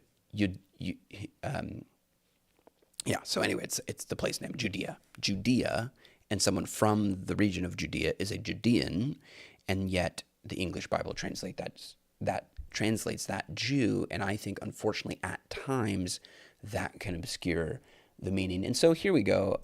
so anyway, it's the place name, Judea, and someone from the region of Judea is a Judean, and yet the English Bible translates that Jew, and I think, unfortunately, at times that can obscure the meaning. And so here we go.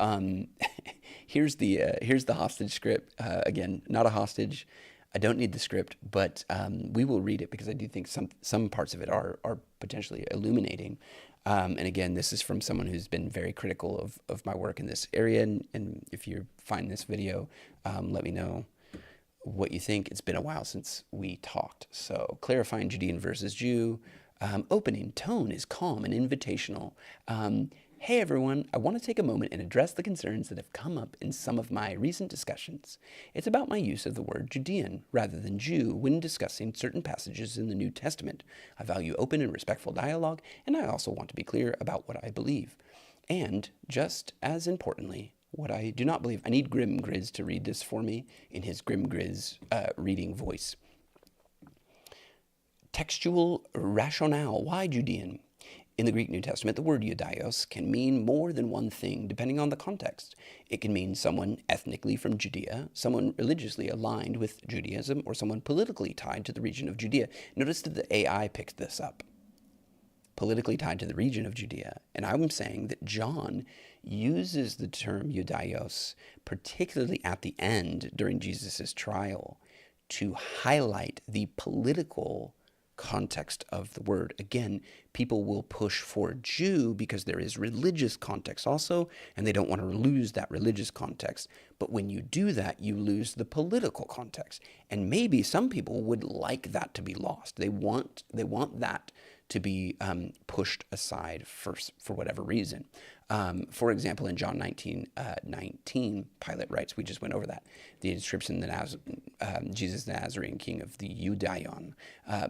Here's the hostage script. Again, not a hostage. I don't need the script, but we will read it, because I do think some parts of it are potentially illuminating. And again, this is from someone who's been very critical of my work in this area. And if you find this video, let me know what you think. It's been a while since we talked. So clarifying Judean versus Jew. Opening tone is calm and invitational. Hey everyone, I want to take a moment and address the concerns that have come up in some of my recent discussions. It's about my use of the word Judean rather than Jew when discussing certain passages in the New Testament. I value open and respectful dialogue, and I also want to be clear about what I believe. And, just as importantly, what I do not believe. I need Grim Grizz to read this for me in his Grim Grizz reading voice. Textual rationale. Why Judean? In the Greek New Testament, the word Judaios can mean more than one thing depending on the context. It can mean someone ethnically from Judea, someone religiously aligned with Judaism, or someone politically tied to the region of Judea. Notice that the AI picked this up. Politically tied to the region of Judea. And I'm saying that John uses the term Judaios, particularly at the end during Jesus' trial, to highlight the political context of the word. Again, people will push for Jew because there is religious context also, and they don't want to lose that religious context. But when you do that, you lose the political context. And maybe some people would like that to be lost. They want that to be pushed aside first for whatever reason. For example, in John 19:19, Pilate writes, we just went over that, the inscription that Jesus the Nazarene, king of the Judaion,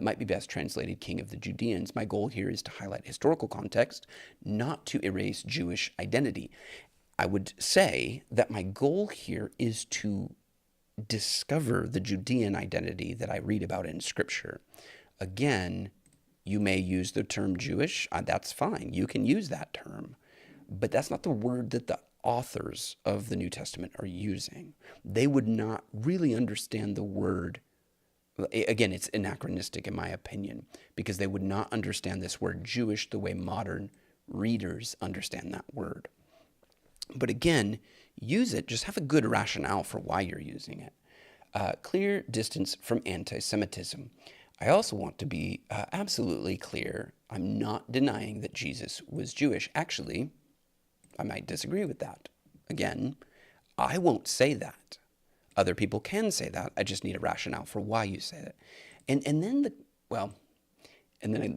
might be best translated king of the Judeans. My goal here is to highlight historical context, not to erase Jewish identity. I would say that my goal here is to discover the Judean identity that I read about in Scripture. Again, you may use the term Jewish. That's fine. You can use that term. But that's not the word that the authors of the New Testament are using. They would not really understand the word. Again, it's anachronistic in my opinion, because they would not understand this word Jewish the way modern readers understand that word. But again, use it. Just have a good rationale for why you're using it. Clear distance from anti-Semitism. I also want to be absolutely clear. I'm not denying that Jesus was Jewish. Actually, I might disagree with that. Again, I won't say that. Other people can say that. I just need a rationale for why you say it. And then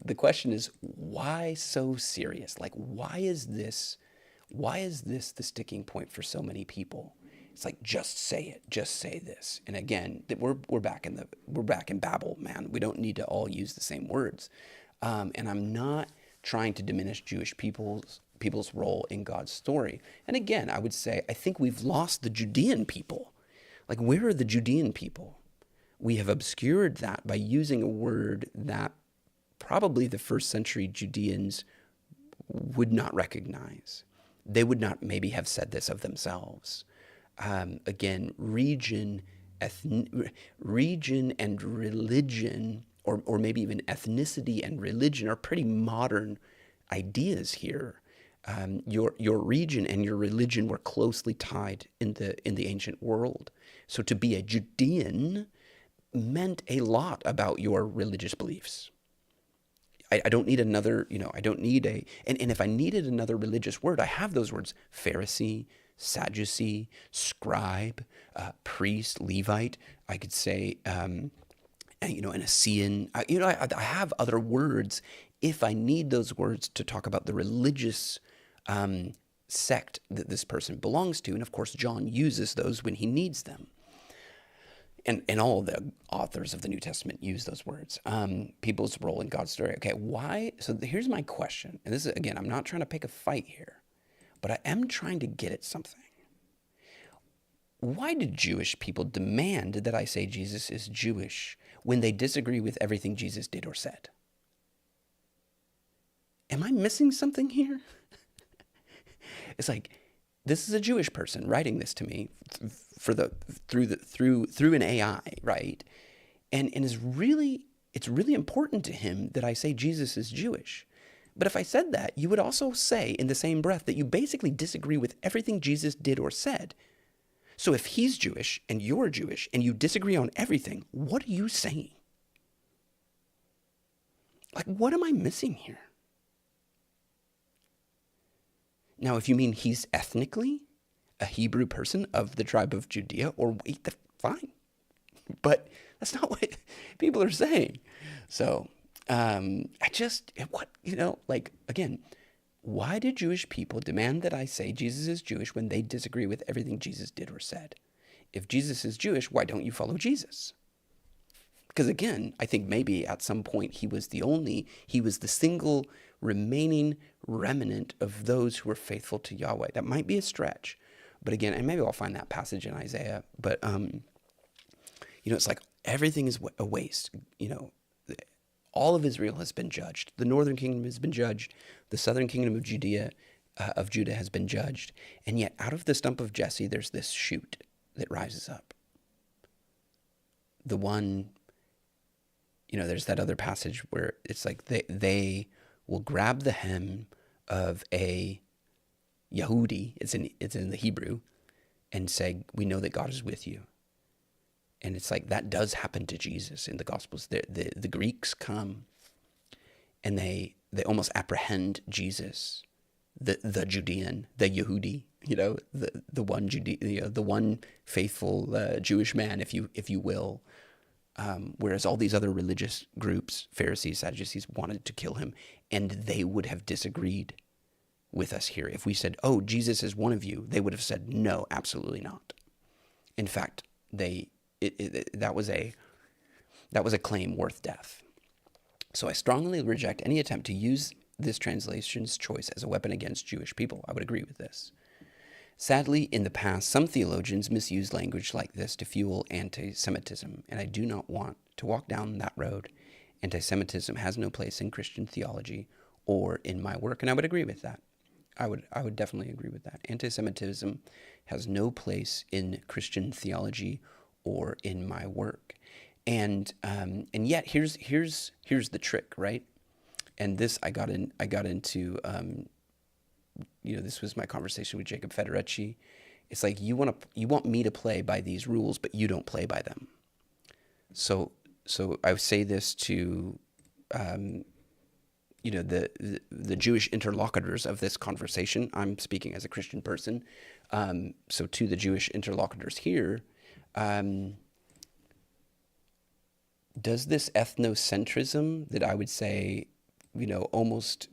the question is, why so serious? Like, why is this the sticking point for so many people? It's like, just say it, just say this. And again, we're back in Babel, man. We don't need to all use the same words. And I'm not trying to diminish Jewish people's role in God's story. And again, I would say, I think we've lost the Judean people. Like, where are the Judean people? We have obscured that by using a word that probably the first century Judeans would not recognize. They would not maybe have said this of themselves. Again, region and religion, or maybe even ethnicity and religion, are pretty modern ideas here. Your region and your religion were closely tied in the ancient world. So to be a Judean meant a lot about your religious beliefs. I don't need another, I don't need and if I needed another religious word, I have those words: Pharisee, Sadducee, scribe, priest, Levite. I could say, an Essean. I have other words if I need those words to talk about the religious sect that this person belongs to. And of course, John uses those when he needs them. And all the authors of the New Testament use those words. People's role in God's story. Okay, why? So here's my question. And this is, again, I'm not trying to pick a fight here, but I am trying to get at something. Why did Jewish people demand that I say Jesus is Jewish when they disagree with everything Jesus did or said? Am I missing something here? It's like, this is a Jewish person writing this to me through an AI, right? And it's really important to him that I say Jesus is Jewish. But if I said that, you would also say in the same breath that you basically disagree with everything Jesus did or said. So if he's Jewish and you're Jewish and you disagree on everything, what are you saying? Like, what am I missing here? Now, if you mean he's ethnically a Hebrew person of the tribe of Judea, or wait, fine. But that's not what people are saying. So again, why do Jewish people demand that I say Jesus is Jewish when they disagree with everything Jesus did or said? If Jesus is Jewish, why don't you follow Jesus? Because again, I think maybe at some point he was the single remaining remnant of those who were faithful to Yahweh. That might be a stretch, but again, and maybe I'll find that passage in Isaiah, but it's like everything is a waste. All of Israel has been judged. The northern kingdom has been judged. The southern kingdom of Judah has been judged. And yet out of the stump of Jesse, there's this shoot that rises up. The one, there's that other passage where it's like they will grab the hem of a Yehudi, it's in the Hebrew, and say, we know that God is with you. And it's like that does happen to Jesus in the Gospels. The Greeks come and they almost apprehend Jesus, the Judean, the Yehudi, the one the one faithful Jewish man, if you will. Whereas all these other religious groups, Pharisees, Sadducees, wanted to kill him, and they would have disagreed with us here. If we said, "Oh, Jesus is one of you," they would have said, "No, absolutely not." In fact, that was a claim worth death. So I strongly reject any attempt to use this translation's choice as a weapon against Jewish people. I would agree with this. Sadly, in the past, some theologians misused language like this to fuel anti-Semitism, and I do not want to walk down that road. Anti-Semitism has no place in Christian theology or in my work, and I would agree with that. I would definitely agree with that. Anti-Semitism has no place in Christian theology or in my work, and yet here's the trick, right? And this I got into. This was my conversation with Jacob Federici. It's like you want me to play by these rules, but you don't play by them. So I say this to the Jewish interlocutors of this conversation. I'm speaking as a Christian person. So to the Jewish interlocutors here, does this ethnocentrism that I would say, almost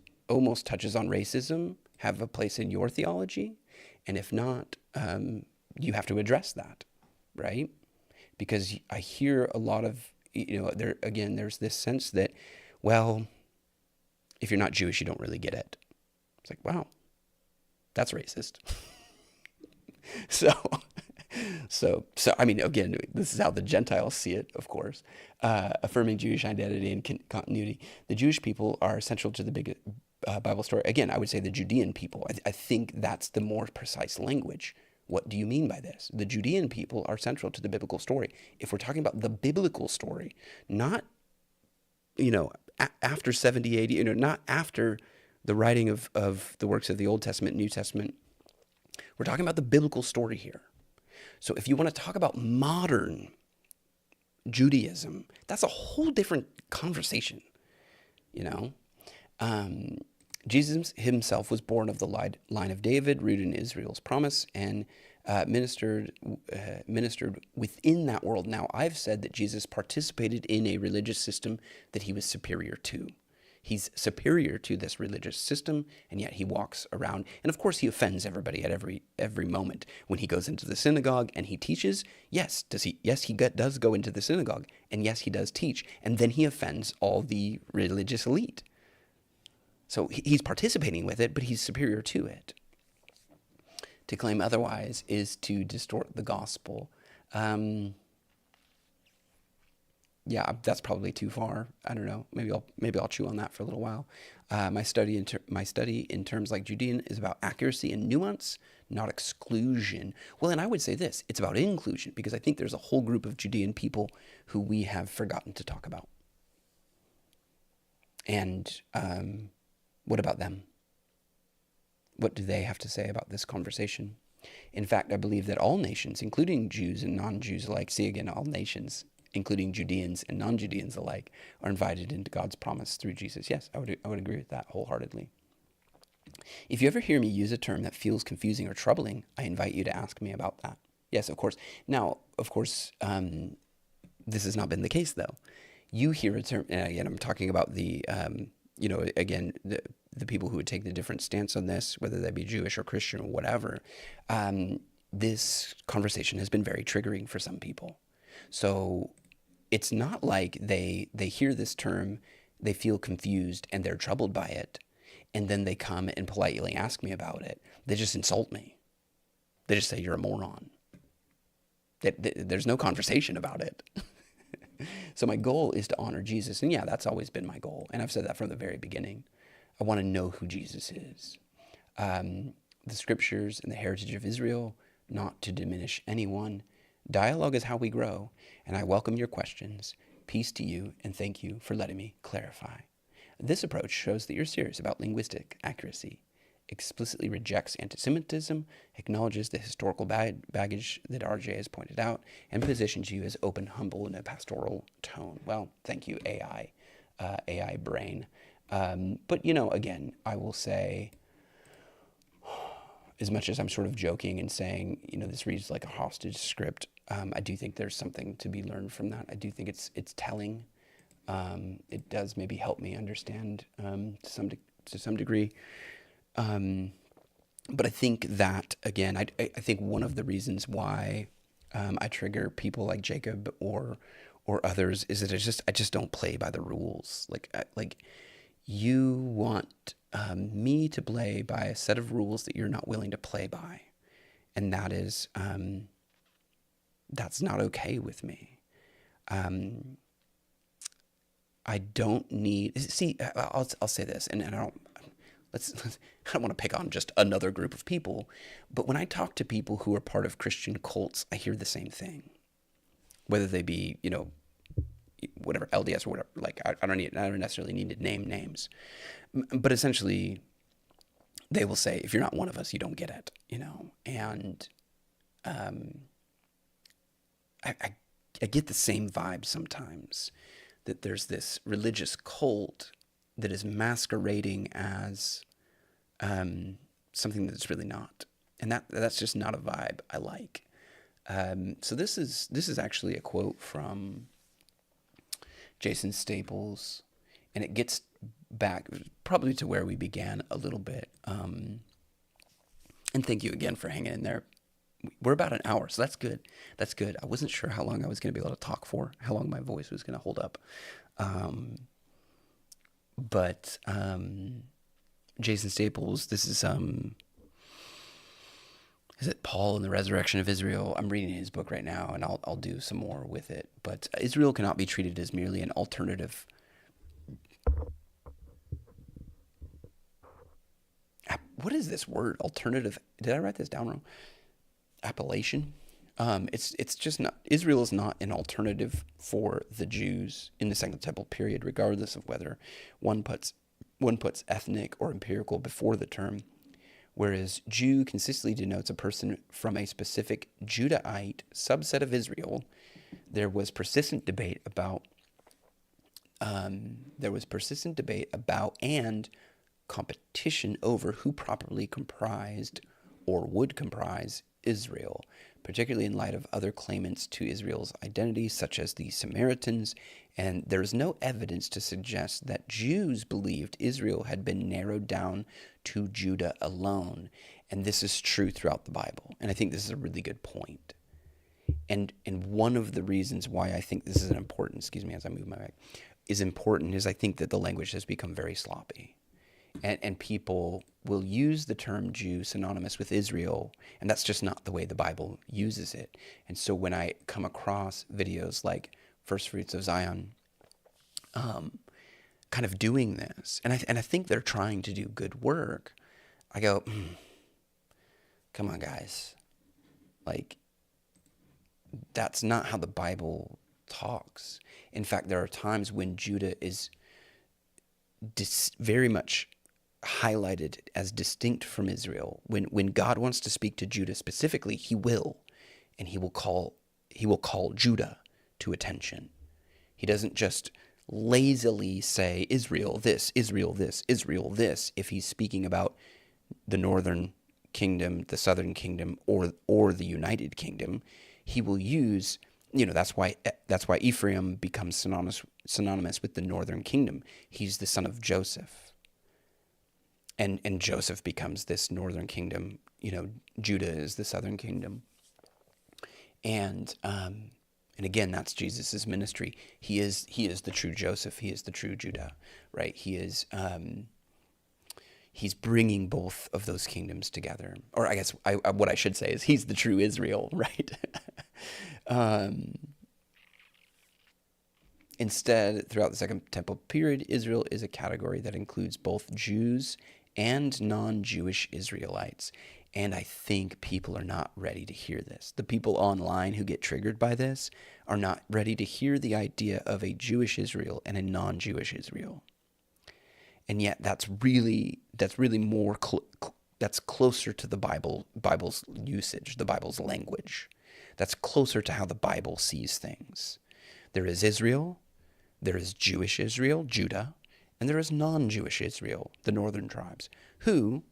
touches on racism have a place in your theology? And if not, you have to address that, right? Because I hear a lot of, there's this sense that, well, if you're not Jewish, you don't really get it. It's like, wow, that's racist. So, I mean, again, this is how the Gentiles see it, of course. Affirming Jewish identity and continuity. The Jewish people are central to the big Bible story. Again, I would say the Judean people. I think that's the more precise language. What do you mean by this? The Judean people are central to the biblical story. If we're talking about the biblical story, not, after 70 AD, not after the writing of the works of the Old Testament, New Testament, we're talking about the biblical story here. So if you want to talk about modern Judaism, that's a whole different conversation, Jesus himself was born of the line of David, rooted in Israel's promise, and ministered within that world. Now, I've said that Jesus participated in a religious system that he was superior to. He's superior to this religious system, and yet he walks around. And of course, he offends everybody at every moment. When he goes into the synagogue and he teaches, yes, he does go into the synagogue, and yes, he does teach. And then he offends all the religious elite. So he's participating with it, but he's superior to it. To claim otherwise is to distort the gospel. Yeah, that's probably too far. I don't know. Maybe I'll chew on that for a little while. My study in terms like Judean is about accuracy and nuance, not exclusion. Well, and I would say this: it's about inclusion, because I think there's a whole group of Judean people who we have forgotten to talk about. And what about them? What do they have to say about this conversation? In fact, I believe that all nations, including Jews and non-Jews alike, see again, all nations, including Judeans and non-Judeans alike, are invited into God's promise through Jesus. Yes, I would agree with that wholeheartedly. If you ever hear me use a term that feels confusing or troubling, I invite you to ask me about that. Yes, of course. Now, of course, this has not been the case, though. You hear a term, and again, I'm talking about again, the people who would take the different stance on this, whether they be Jewish or Christian or whatever. This conversation has been very triggering for some people. So it's not like they hear this term, they feel confused, and they're troubled by it, and then they come and politely ask me about it. They just insult me. They just say, you're a moron. There's no conversation about it. So my goal is to honor Jesus. And yeah, that's always been my goal. And I've said that from the very beginning. I want to know who Jesus is. The scriptures and the heritage of Israel, not to diminish anyone. Dialogue is how we grow. And I welcome your questions. Peace to you, and thank you for letting me clarify. This approach shows that you're serious about linguistic accuracy, explicitly rejects anti-Semitism, acknowledges the historical baggage that RJ has pointed out, and positions you as open, humble, in a pastoral tone. Well, thank you, AI brain. But, again, I will say, as much as I'm sort of joking and saying, this reads like a hostage script, I do think there's something to be learned from that. I do think it's telling. It does maybe help me understand to some degree. But I think that, again, I think one of the reasons why I trigger people like Jacob or others is that I just don't play by the rules. Like you want me to play by a set of rules that you're not willing to play by, and that's not okay with me. I don't need. See, I'll say this, and I don't. I don't want to pick on just another group of people, but when I talk to people who are part of Christian cults, I hear the same thing. Whether they be, whatever, LDS or whatever. Like I don't necessarily need to name names, but essentially, they will say, if you're not one of us, you don't get it, And I get the same vibe sometimes, that there's this religious cult that is masquerading as something that it's really not, and that's just not a vibe I like. So this is actually a quote from Jason Staples, and it gets back probably to where we began a little bit. And thank you again for hanging in there. We're about an hour, so that's good. That's good. I wasn't sure how long I was going to be able to talk for, how long my voice was going to hold up. But Jason Staples, this is it Paul and the Resurrection of Israel? I'm reading his book right now, and I'll do some more with it. But Israel cannot be treated as merely an alternative. What is this word? Alternative? Did I write this down wrong? Appellation? It's just not. Israel is not an alternative for the Jews in the Second Temple period, regardless of whether one puts ethnic or empirical before the term. Whereas Jew consistently denotes a person from a specific Judahite subset of Israel, there was persistent debate about and competition over who properly comprised or would comprise Israel, particularly in light of other claimants to Israel's identity, such as the Samaritans, and there is no evidence to suggest that Jews believed Israel had been narrowed down to Judah alone, and this is true throughout the Bible, and I think this is a really good point. And one of the reasons why I think this is an important, excuse me as I move my mic, is important is I think that the language has become very sloppy. And people will use the term Jew synonymous with Israel, and that's just not the way the Bible uses it. And so when I come across videos like First Fruits of Zion, kind of doing this, and I think they're trying to do good work, I go, come on, guys. Like, that's not how the Bible talks. In fact, there are times when Judah is very much highlighted as distinct from Israel. When God wants to speak to Judah specifically, he will, and he will call Judah to attention. He doesn't just lazily say Israel this, Israel this, Israel this, if he's speaking about the northern kingdom, the southern kingdom, or the United Kingdom. He will use, that's why Ephraim becomes synonymous with the northern kingdom. He's the son of Joseph, and Joseph becomes this northern kingdom. Judah is the southern kingdom, and again, that's Jesus's ministry. He is the true Joseph. He is the true Judah, right? He's bringing both of those kingdoms together. Or I guess what I should say is he's the true Israel, right? Instead, throughout the Second Temple period, Israel is a category that includes both Jews and non-Jewish Israelites. And I think people are not ready to hear this. The people online who get triggered by this are not ready to hear the idea of a Jewish Israel and a non-Jewish Israel. And yet that's really more that's closer to the Bible's usage, the Bible's language. That's closer to how the Bible sees things. There is Israel, there is Jewish Israel, Judah, and there is non-Jewish Israel, the northern tribes, who,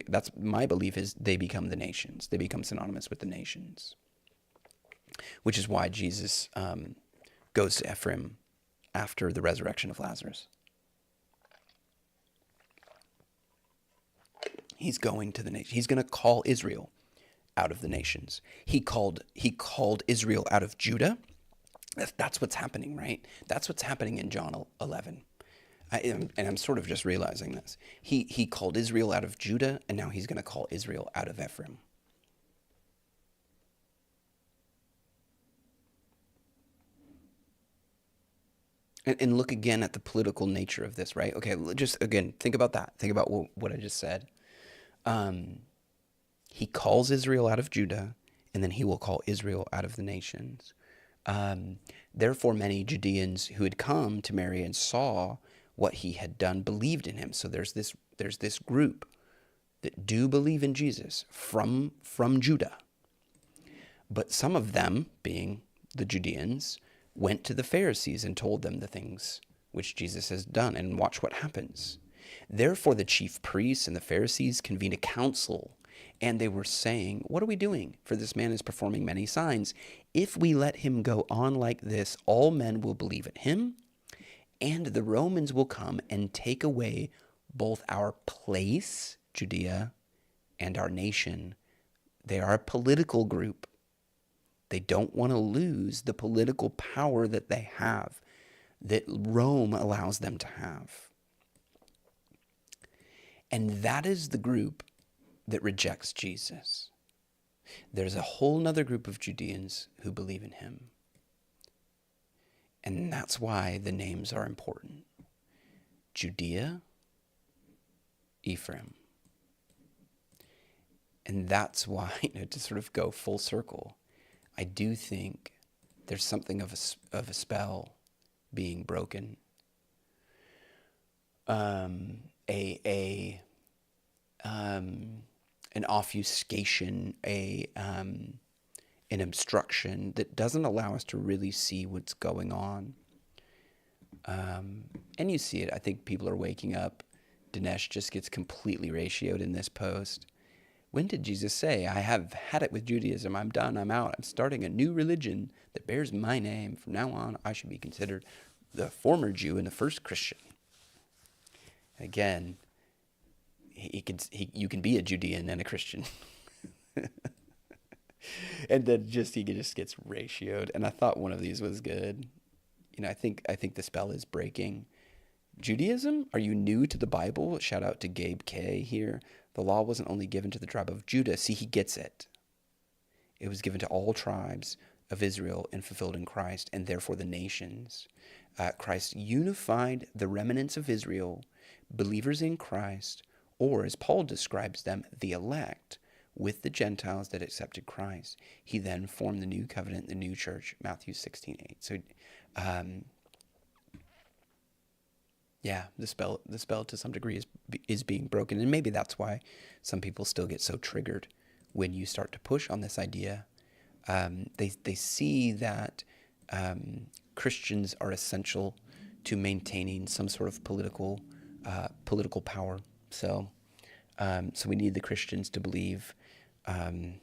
that's my belief, is they become the nations. They become synonymous with the nations, which is why Jesus goes to Ephraim after the resurrection of Lazarus. He's going to the nation. He's going to call Israel out of the nations. He called Israel out of Judah. That's what's happening, right? That's what's happening in John 11. And I'm sort of just realizing this. He called Israel out of Judah, and now he's going to call Israel out of Ephraim. And look again at the political nature of this, right? Okay, just again, think about that. Think about what I just said. He calls Israel out of Judah, and then he will call Israel out of the nations. Therefore, many Judeans who had come to Mary and saw what he had done believed in him. So there's this group that do believe in Jesus from Judah. But some of them, being the Judeans, went to the Pharisees and told them the things which Jesus has done, and watch what happens. Therefore the chief priests and the Pharisees convened a council, and they were saying, "What are we doing? For this man is performing many signs. If we let him go on like this, all men will believe in him, and the Romans will come and take away both our place, Judea, and our nation." They are a political group. They don't want to lose the political power that they have, that Rome allows them to have. And that is the group that rejects Jesus. There's a whole nother group of Judeans who believe in him. And that's why the names are important. Judea, Ephraim. And that's why, to sort of go full circle, I do think there's something of a spell being broken. An obfuscation, an obstruction that doesn't allow us to really see what's going on. And you see it. I think people are waking up. Dinesh just gets completely ratioed in this post. When did Jesus say, "I have had it with Judaism, I'm done, I'm out, I'm starting a new religion that bears my name. From now on, I should be considered the former Jew and the first Christian"? Again, you can be a Judean and a Christian. And then he just gets ratioed. And I thought one of these was good. I think the spell is breaking. Judaism? Are you new to the Bible? Shout out to Gabe K here. The law wasn't only given to the tribe of Judah. See, he gets it. It was given to all tribes of Israel and fulfilled in Christ, and therefore the nations. Christ unified the remnants of Israel, believers in Christ, or as Paul describes them, the elect, with the Gentiles that accepted Christ. He then formed the new covenant, the new church, Matthew 16:8. So, the spell to some degree is being broken, and maybe that's why some people still get so triggered when you start to push on this idea. They see that Christians are essential to maintaining some sort of political power. So So we need the Christians to believe, we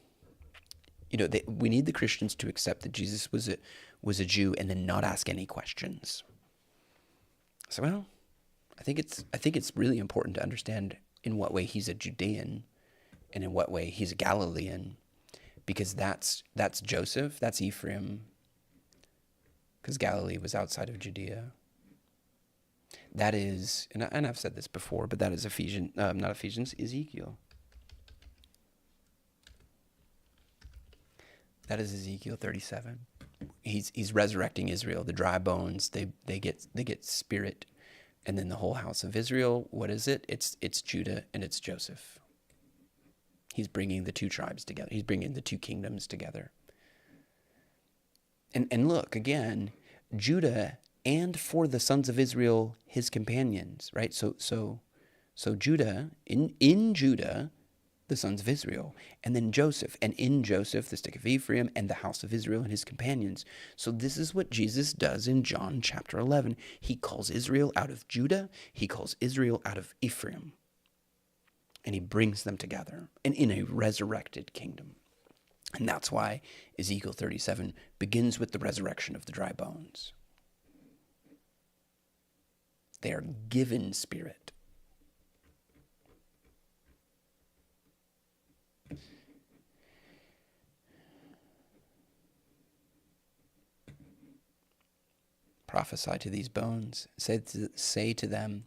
need the Christians to accept that Jesus was a Jew and then not ask any questions. So, well, I think it's really important to understand in what way he's a Judean and in what way he's a Galilean, because that's Joseph, that's Ephraim, because Galilee was outside of Judea. That is, and I've said this before, but that is Ezekiel. That is Ezekiel 37. He's resurrecting Israel. The dry bones, they get spirit, and then the whole house of Israel. What is it? It's Judah and it's Joseph. He's bringing the two tribes together. He's bringing the two kingdoms together. And look again, Judah and for the sons of Israel, his companions, right? So Judah, in Judah, the sons of Israel, and then Joseph, and in Joseph, the stick of Ephraim, and the house of Israel and his companions. So this is what Jesus does in John chapter 11. He calls Israel out of Judah, he calls Israel out of Ephraim, and he brings them together and in a resurrected kingdom. And that's why Ezekiel 37 begins with the resurrection of the dry bones. They are given spirit. Prophesy to these bones, say to them,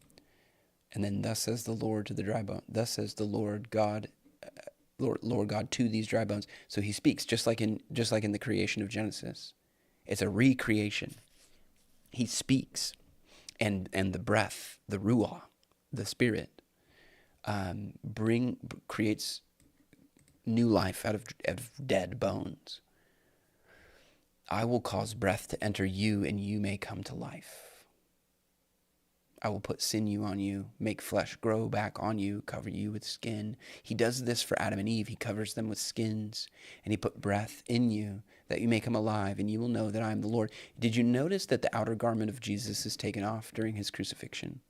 and then thus says the Lord to the dry bones. Thus says the Lord God, Lord God to these dry bones. So he speaks just like in the creation of Genesis. It's a recreation. He speaks, and the breath, the ruah, the spirit, creates new life out of dead bones. I will cause breath to enter you, and you may come to life. I will put sinew on you, make flesh grow back on you, cover you with skin. He does this for Adam and Eve. He covers them with skins, and he put breath in you that you may come alive, and you will know that I am the Lord. Did you notice that the outer garment of Jesus is taken off during his crucifixion?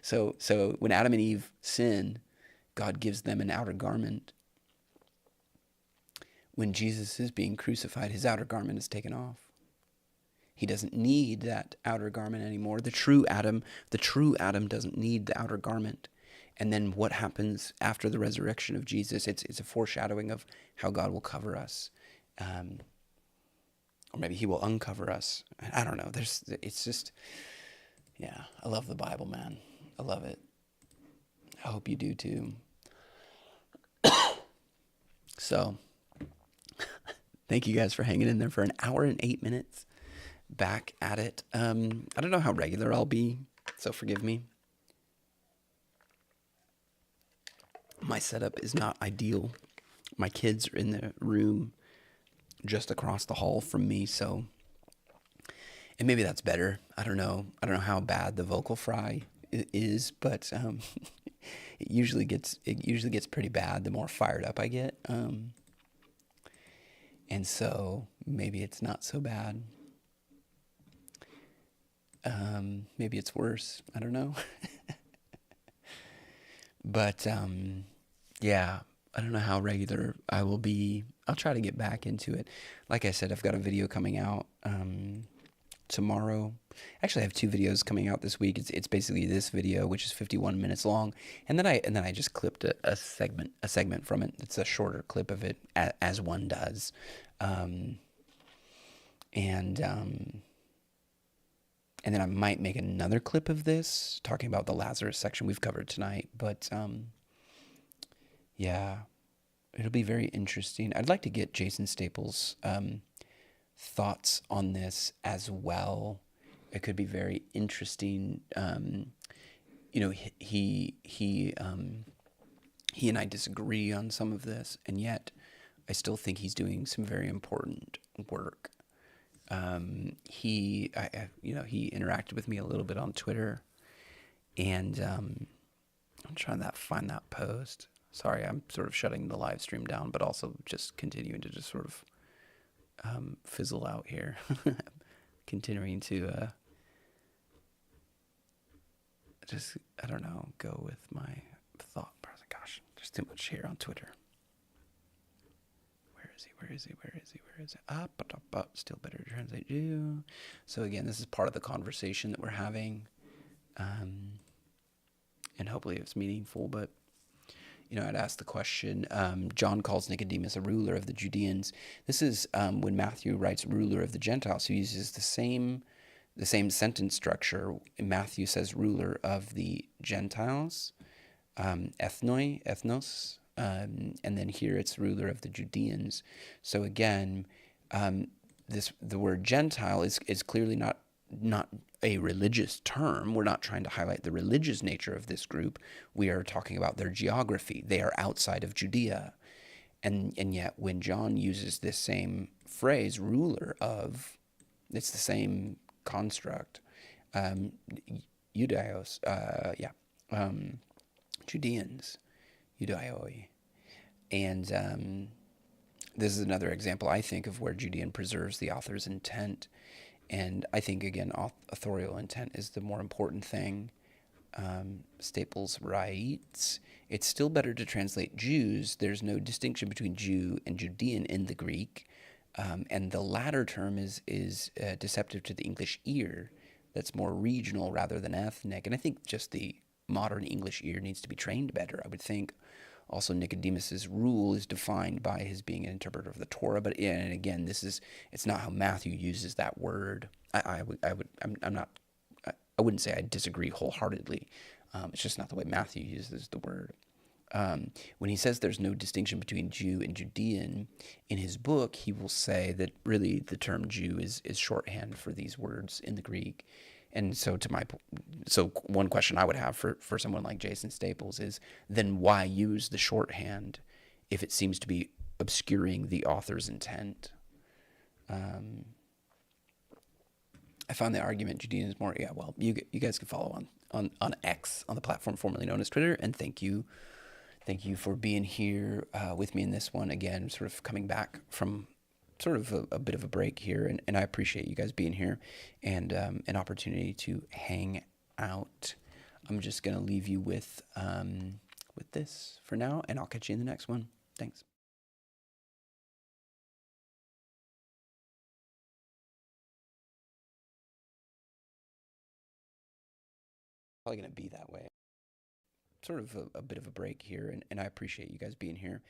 So when Adam and Eve sin, God gives them an outer garment. When Jesus is being crucified, his outer garment is taken off. He doesn't need that outer garment anymore. The true Adam doesn't need the outer garment. And then what happens after the resurrection of Jesus? It's a foreshadowing of how God will cover us, or maybe he will uncover us. I don't know. It's just, yeah. I love the Bible, man. I love it. I hope you do too. So, thank you guys for hanging in there for an hour and 8 minutes. Back at it. I don't know how regular I'll be, so forgive me. My setup is not ideal. My kids are in the room just across the hall from me, so, and maybe that's better. I don't know how bad the vocal fry is, but it usually gets pretty bad the more fired up I get. And so maybe it's not so bad. Maybe it's worse. I don't know. But yeah, I don't know how regular I will be. I'll try to get back into it. Like I said, I've got a video coming out tomorrow. Actually, I have 2 videos coming out this week. It's basically this video, which is 51 minutes long, and then I just clipped a segment from it. It's a shorter clip of it, as one does, and then I might make another clip of this talking about the Lazarus section we've covered tonight. But yeah, it'll be very interesting. I'd like to get Jason Staples' thoughts on this as well. It could be very interesting. He and I disagree on some of this, and yet I still think he's doing some very important work. He interacted with me a little bit on Twitter, and I'm trying to find that post. Sorry, I'm sort of shutting the live stream down, but also just continuing to just sort of fizzle out here, continuing to just, I don't know, go with my thought process. Gosh, there's too much here on Twitter. Where is he? Where is he? Where is he? Where is it? Up. Still better to translate Jew. So again, this is part of the conversation that we're having. And hopefully it's meaningful, but I'd ask the question. John calls Nicodemus a ruler of the Judeans. This is when Matthew writes ruler of the Gentiles. So he uses the same sentence structure. Matthew says ruler of the Gentiles, ethnos, and then here it's ruler of the Judeans. So again, the word Gentile is clearly not a religious term. We're not trying to highlight the religious nature of this group. We are talking about their geography. They are outside of Judea. And yet when John uses this same phrase, ruler of, it's the same construct. Judaios, Judeans, Judaioi. And this is another example, I think, of where Judean preserves the author's intent. And I think, again, authorial intent is the more important thing. Staples writes, it's still better to translate Jews. There's no distinction between Jew and Judean in the Greek. And the latter term is deceptive to the English ear. That's more regional rather than ethnic. And I think just the modern English ear needs to be trained better. I would think also Nicodemus's rule is defined by his being an interpreter of the Torah. But and again, it's not how Matthew uses that word. I wouldn't say I disagree wholeheartedly. It's just not the way Matthew uses the word. When he says there's no distinction between Jew and Judean, in his book, he will say that really the term Jew is shorthand for these words in the Greek. And so one question I would have for someone like Jason Staples is, then why use the shorthand if it seems to be obscuring the author's intent? I found the argument Judean is more, you guys can follow on X, on the platform formerly known as Twitter, and thank you for being here with me in this one. Again, sort of coming back from sort of a bit of a break here, and I appreciate you guys being here and an opportunity to hang out. I'm just going to leave you with this for now, and I'll catch you in the next one. Thanks. Probably going to be that way. Sort of a bit of a break here, and I appreciate you guys being here